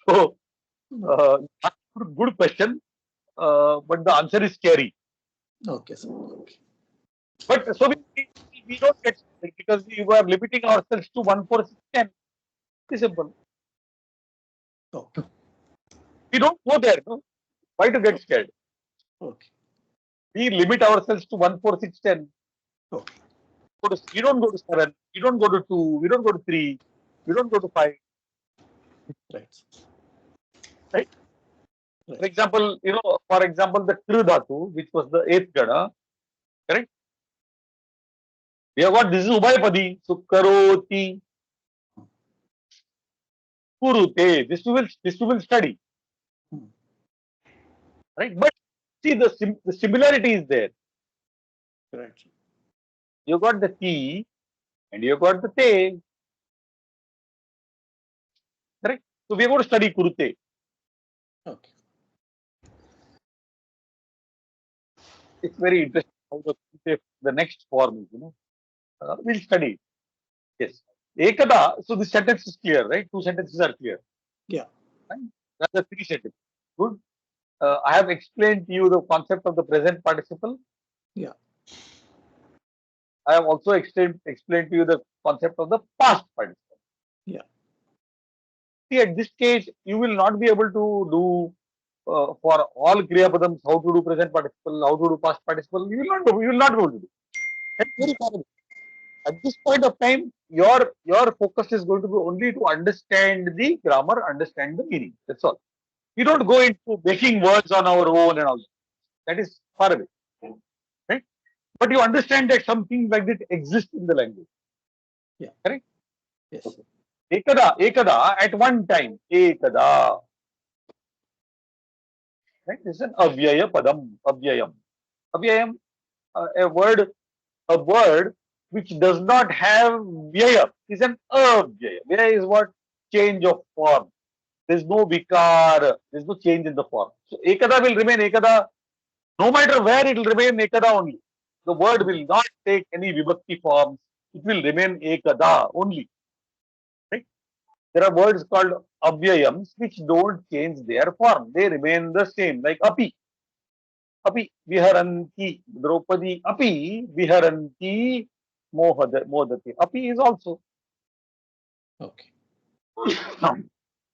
So, good question, but the answer is scary. Okay, sir. Okay. But so we don't get scared because we were limiting ourselves to 1, 4, 6, 10. It's simple. Okay. We don't go there. No? Why to get scared? Okay. We limit ourselves to 1, 4, 6, 10. Okay. We don't go to 7. We don't go to 2. We don't go to 3. We don't go to 5. Right. Right? For example, the Kru dhatu, which was the 8th Gana, correct? We have got this is Ubhayapadi, so Karoti, Kurute. This we will study. Right? But see, the similarity is there. Right. You got the T and you got the Te. Correct? So we are going to study Kurute. Okay. It's very interesting how the Kurute the next form is, we'll study. Yes. Ekada, so this sentence is clear, right? Two sentences are clear. Yeah. Right? That's the three sentences. Good. I have explained to you the concept of the present participle. Yeah. I have also explained to you the concept of the past participle. Yeah. See, at this stage, you will not be able to do for all Kriya Padams how to do present participle, how to do past participle. You will not be able to do. That's very common. At this point of time, your focus is going to be only to understand the grammar, understand the meaning. That's all. We don't go into making words on our own and all. That is far away. Right? But you understand that something like that exists in the language. Yeah. Correct? Yes. Okay. Ekada, at one time. Ekada. Right? This is an avyaya padam. Avyayam. Avyayam, a word which does not have vyaya is an avyaya. Vyaya is what? Change of form. There is no vikar. There is no change in the form. So ekada will remain ekada. No matter where it will remain ekada only. The word will not take any vibhakti forms. It will remain ekada only. Right? There are words called avyayams which don't change their form. They remain the same, like api. Api viharanti. Draupadi api viharanti modati. Api is also. Okay.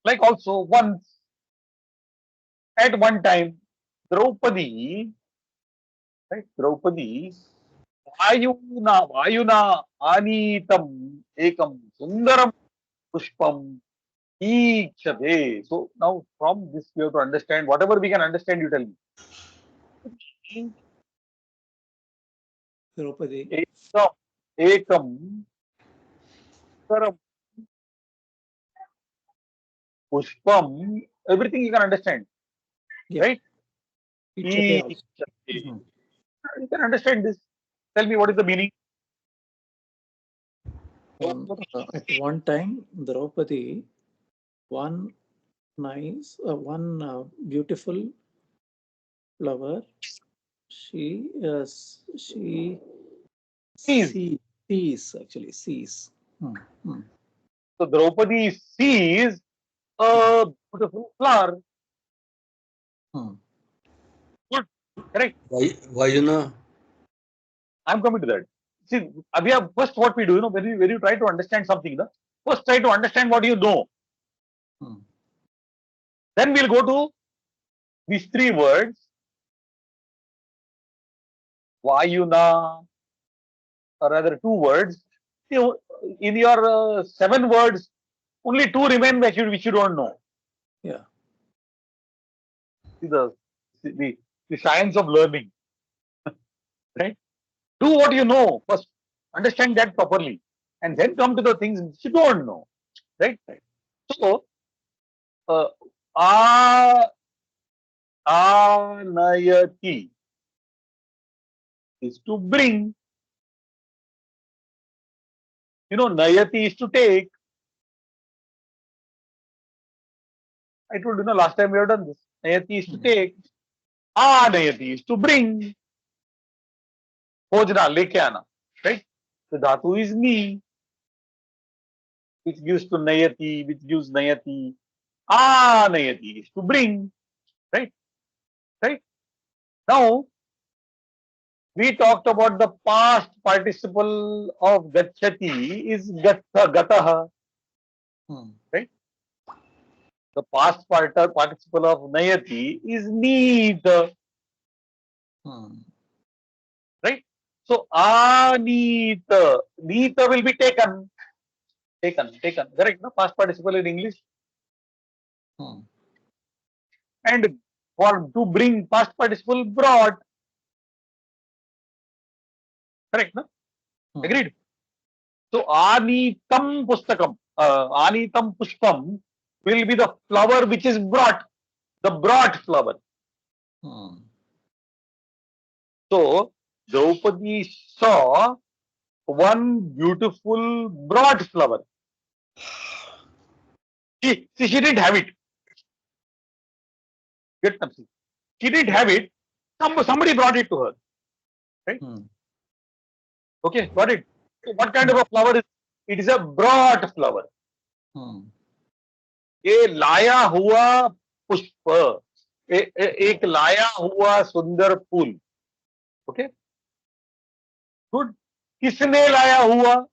Like also once, at one time, Draupadi, right? Draupadi, Vayuna Anitam Ekam Sundaram Pushpam Ikshate. So now from this we have to understand whatever we can understand, you tell me. Draupadi. Ekam Sundaram Pushpam, everything you can understand. Yeah. Right? Ikshate also. Ikshate. You can understand this. Tell me what is the meaning. At one time, Draupadi, one beautiful flower, she sees. So Draupadi sees a beautiful flower. Good. Correct. Vayuna. I'm coming to that. See, Abhiya, first what we do, when you try to understand something, first try to understand what you know. Then we'll go to these three words. Vayuna, or rather two words. See, in your 7 words, only 2 remain which you don't know. Yeah. See the science of learning. Right? Do what you know first. Understand that properly. And then come to the things which you don't know. Right? So, anayati is to bring. Nayati is to take. I told last time we have done this. Nayati is to take. Anayati is to bring. Khojna, leke aana. Right? The dhatu is ni, which gives to nayati, which gives nayati. Anayati is to bring. Right? Right? Now, we talked about the past participle of gachati is gataha. Right? The past participle of nayati is neeta. Right? So, anita. Neeta will be taken. Taken. Correct? No? Past participle in English. And to bring past participle brought. Correct? No? Agreed? So, anitam pustakam. Anitam pushpam will be the flower which is brought. The brought flower. So, Draupadi saw one beautiful broad flower. She didn't have it. Get something. She didn't have it. Somebody brought it to her. Right? Okay, got it. So what kind of a flower is it? Is a broad flower. ये लाया हुआ पुष्प, एक लाया हुआ सुंदर फूल. Okay, good. किसने लाया हुआ?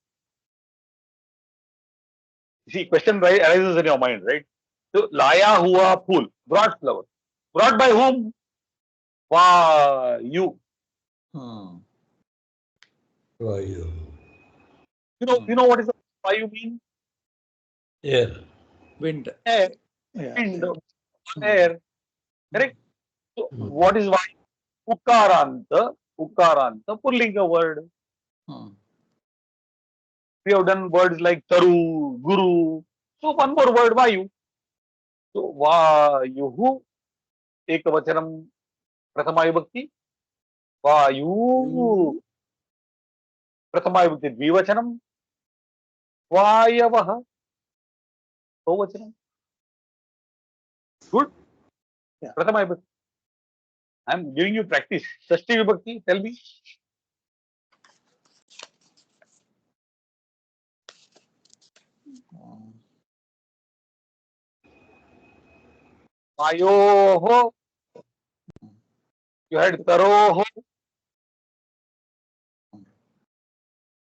See, question arises in your mind, right? So लाया हुआ फूल, broad flower, brought by whom? Vayu. Vayu. You know what is the Vayu mean? Air. Wind. Air. Yeah. Wind, air. Correct. So what is Vayu? Ukaranta, pullinga word. We have done words like Taru, Guru. So one more word, Vayu. So Vayuhu, ekavachanam, prathama vibhakti. Vayu, prathama vibhakti, dvivachanam. Vayavaha, bahuvachanam. Good. Yeah. Prathama vibhakti. I am giving you practice. Shashti vibhakti, tell me. Vayoho. You had Taroho.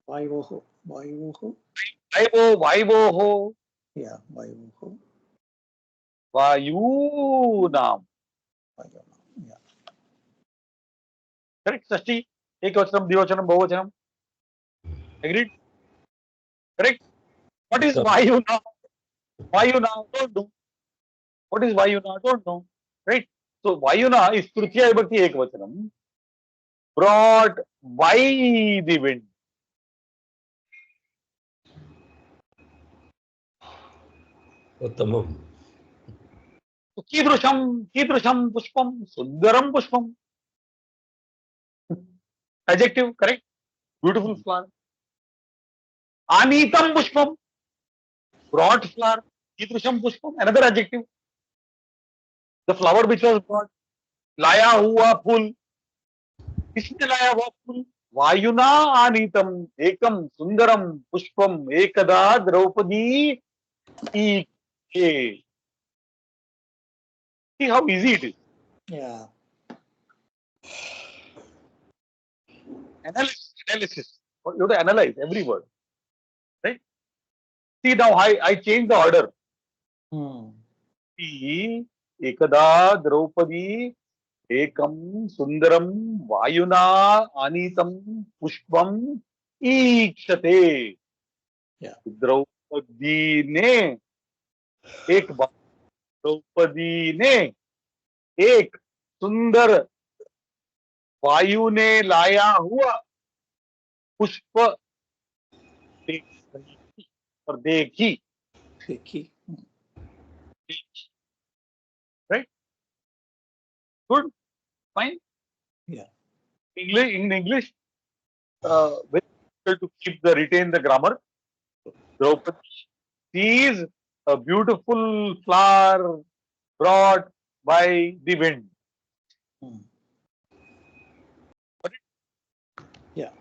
Vaivoho. Vaivoho. Yeah, Vaivoho. Vayunam. Yeah. Correct. Shashti, ekavachanam, dvivachanam, bahuvachanam. Agreed? Correct. What is Vayuna? Vayuna, don't know. What is Vayuna? Don't know. Right? So Vayuna is Tritiya Vibhakti Ekavachanam, brought by the wind. Uttamam. So Kidrusham Pushpam, Sundaram Pushpam. Adjective, correct? Beautiful flower. Anitam Pushpam, brought flower. Kidrusham Pushpam, another adjective. The flower which was brought. Laya hua phul. किसने लाया हुआ फूल? वायुना आनीतम एकम सुंदरम पुष्पम एकदा द्रौपदी ईके. See how easy it is. Yeah. Analysis. You have to analyze every word. Right? See now I change the order. See, एकदा द्रौपदी एकम सुंदरम वायुना आनीतम पुष्पम ईक्षते. Yeah. Draupadi ने एक बार, द्रौपदी ने एक सुंदर वायु ने लाया हुआ पुष्प देख रही थी और देखी. Dekhi. Right? Good. Fine. Yeah. English, in English, very difficult to retain the grammar. Draupadi sees a beautiful flower brought by the wind. Yeah.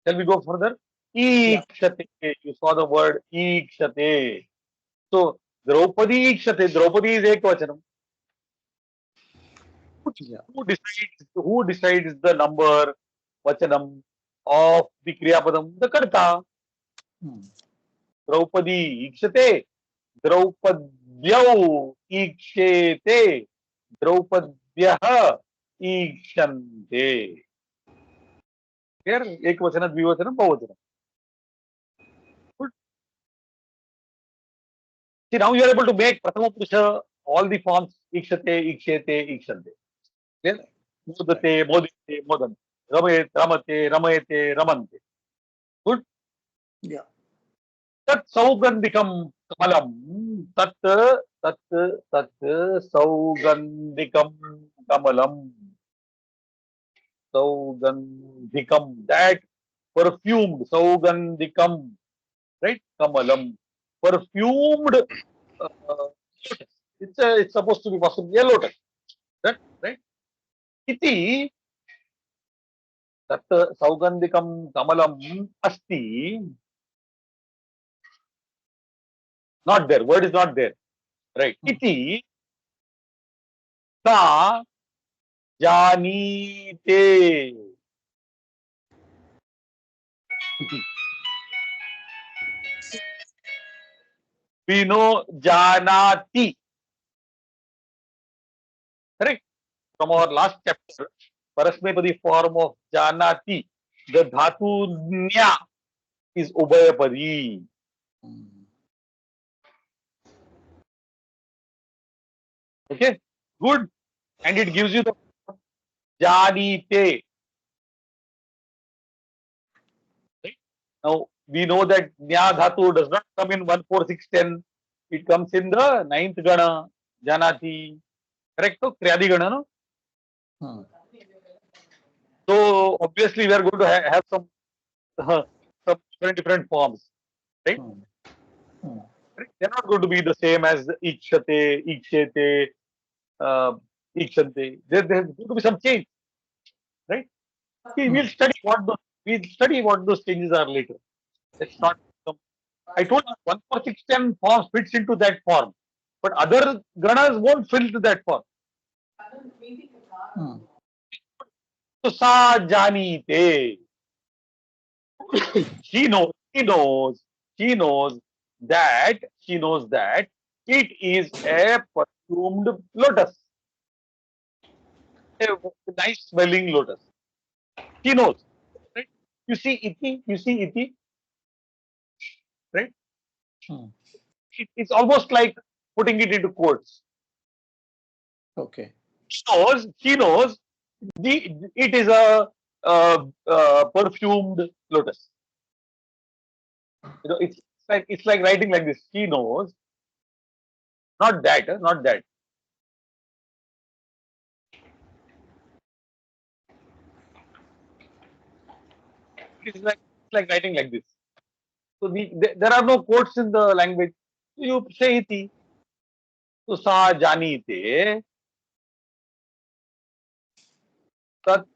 Shall we go further? Ikshate. You saw the word ikshate. So Draupadi ikshate. Draupadi is ekvachanam. Yeah. Who decides the number vachanam of the kriyapadam? The karta. Draupadi ikshate. Draupadyau ikshete. Draupadyah ikshante. Here, ekvachanam, dvivachanam, bahuvachanam. Good. See, now you are able to make prathama purusha all the forms ikshate, ikshete, ikshante. Clear? Modate, modite, modante. Ramayet, ramate, ramayete, ramante. Good. Yeah. Tat saugandhikam kamalam. Tat saugandhikam kamalam. Saugandhikam. That perfumed. Saugandhikam. Right? Kamalam. Perfumed lotus. It's supposed to be possibly a lotus. Right? iti tat saugandhikam kamalam asti. Not there. Word is not there. Right. Iti sa janite. Vino janati. Correct. From our last chapter, Parasmepadi form of janati, the dhatu nya is ubhayapadi. Okay, good. And it gives you the janite. Right? Now, we know that nya dhatu does not come in 1, 4, 6, 10. It comes in the 9th gana, janati. Correct? So, kriyadi gana, no? So, obviously, we are going to have some different forms. Right? They're not going to be the same as ikshate, ikshete, ikshante. There's going to be some change, right? We'll study what those changes are later. Let's not. I told you 1, 4, 6, 10 forms fits into that form, but other ganas won't fit into that form. So sa janite. She knows that it is a perfumed lotus, a nice smelling lotus. She knows, right? You see iti, right? It's almost like putting it into quotes. Okay. She knows it is a perfumed lotus. You know, it's like writing like this. She knows, not that, not that. It's like writing like this. So there are no quotes in the language. You say iti. So sa janite tat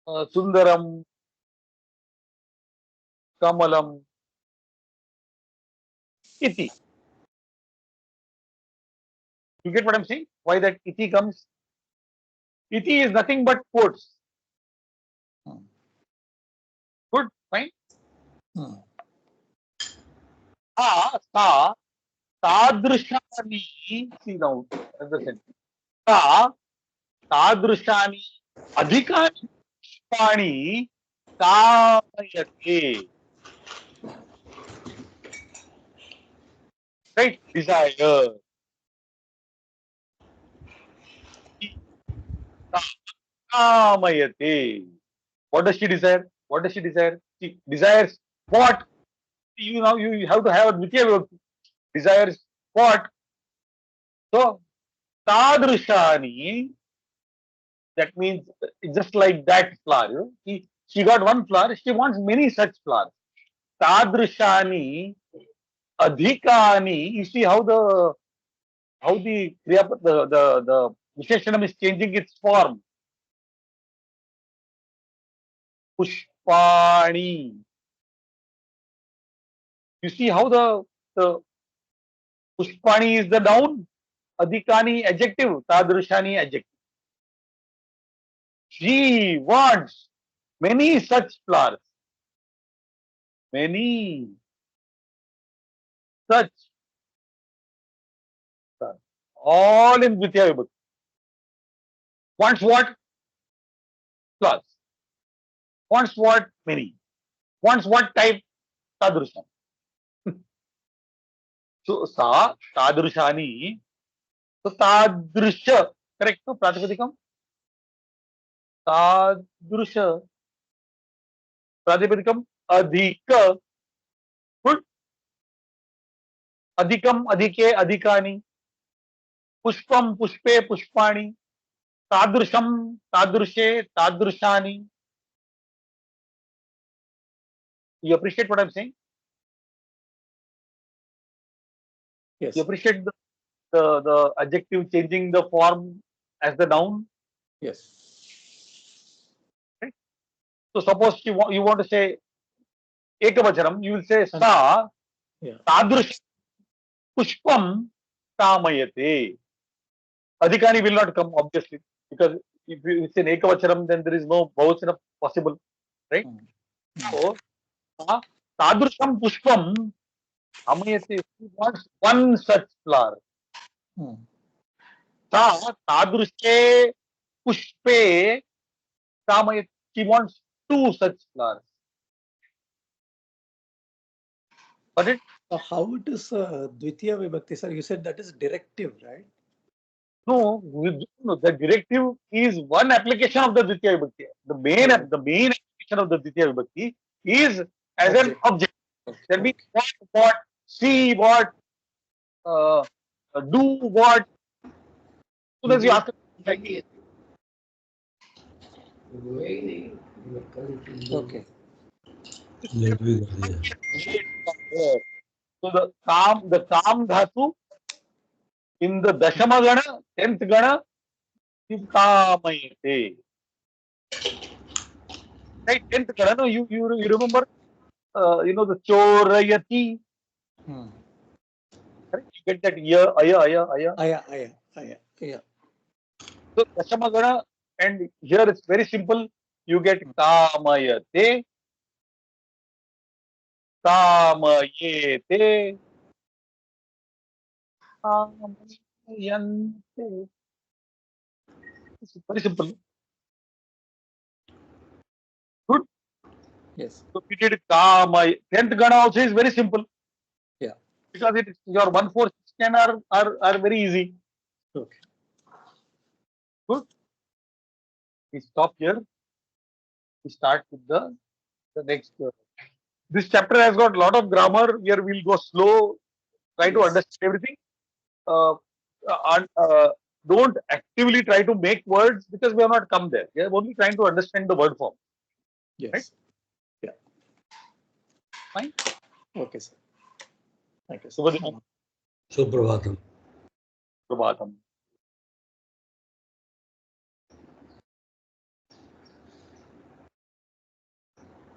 sundaram kamalam iti. You get what I'm saying? Why that iti comes? Iti is nothing but quotes. Good, fine. Sa tadrushani. See now, understand. Sa tadrushani adhikani pushpani kamayate. Right? Desire. Kamayate. What does she desire? What does she desire? She desires what? You have to have a Dvitiya Vibhakti. Desires what? So, tadrushani, that means just like that flower. You know? She got one flower, she wants many such flowers. Tadrushani, adhikani. You see how the the Visheshanam is changing its form. Pushpani. You see how the Pushpani is the noun, adhikani adjective, tadrushani adjective. She wants many such flowers. Many such flowers. All in Dvitiya Vibhakti. Wants what? Flowers. Wants what? Many. Wants what type? Tadrushani. So, sa, tadrushani. So, tadrusha. Correct? No? Pratipadikam? Tadrusha. Pratipadikam? Adhika. Good. Adhikam, adhike, adhikani. Pushpam, pushpe, pushpani. Tadrusham, tadrushe, tadrushani. You appreciate what I'm saying? Yes. You appreciate the adjective changing the form as the noun? Yes. So suppose you want to say ekavachanam, you will say sa Yeah. tadrush pushpam kamayate. Adhikani will not come obviously, because if it's an ekavachanam, then there is no bahuvachanam possible, right? So tadrusham pushpam kamayate. He wants one such flower. Hmm. Sa tadrushe pushpe kamayate. He wants two such flowers. Got it? So how it is Dvitiya Vibhakti, sir? You said that is directive, right? No, the directive is one application of the Dvitiya Vibhakti. The main application of the Dvitiya Vibhakti is as an object. That means what, see what, do what. So as you ask, like, Okay. Let me go there. so the kam dhatu in the Dashama Gana, 10th Gana, is kamayate. Right, 10th Gana, no, you remember, the chorayati. Hmm. Correct? You get that aya, aya, aya. Aya. Yeah. So Dashamagana, and here it's very simple. You get kamayate, kamayete, kamayante. It's very simple. Good. Yes. So we did kamay. 10th Gana also is very simple. Yeah. Because it is your 1, 4, 6, 10 are very easy. Okay. Good. We stop here. We start with the next. This chapter has got a lot of grammar. Here we'll go slow, try to Yes. understand everything. And don't actively try to make words, because we have not come there. We are only trying to understand the word form. Yes. Right? Yeah. Fine. Okay, sir. Thank you, sir. Subhadipam. Suprabhatam. Prabhatam.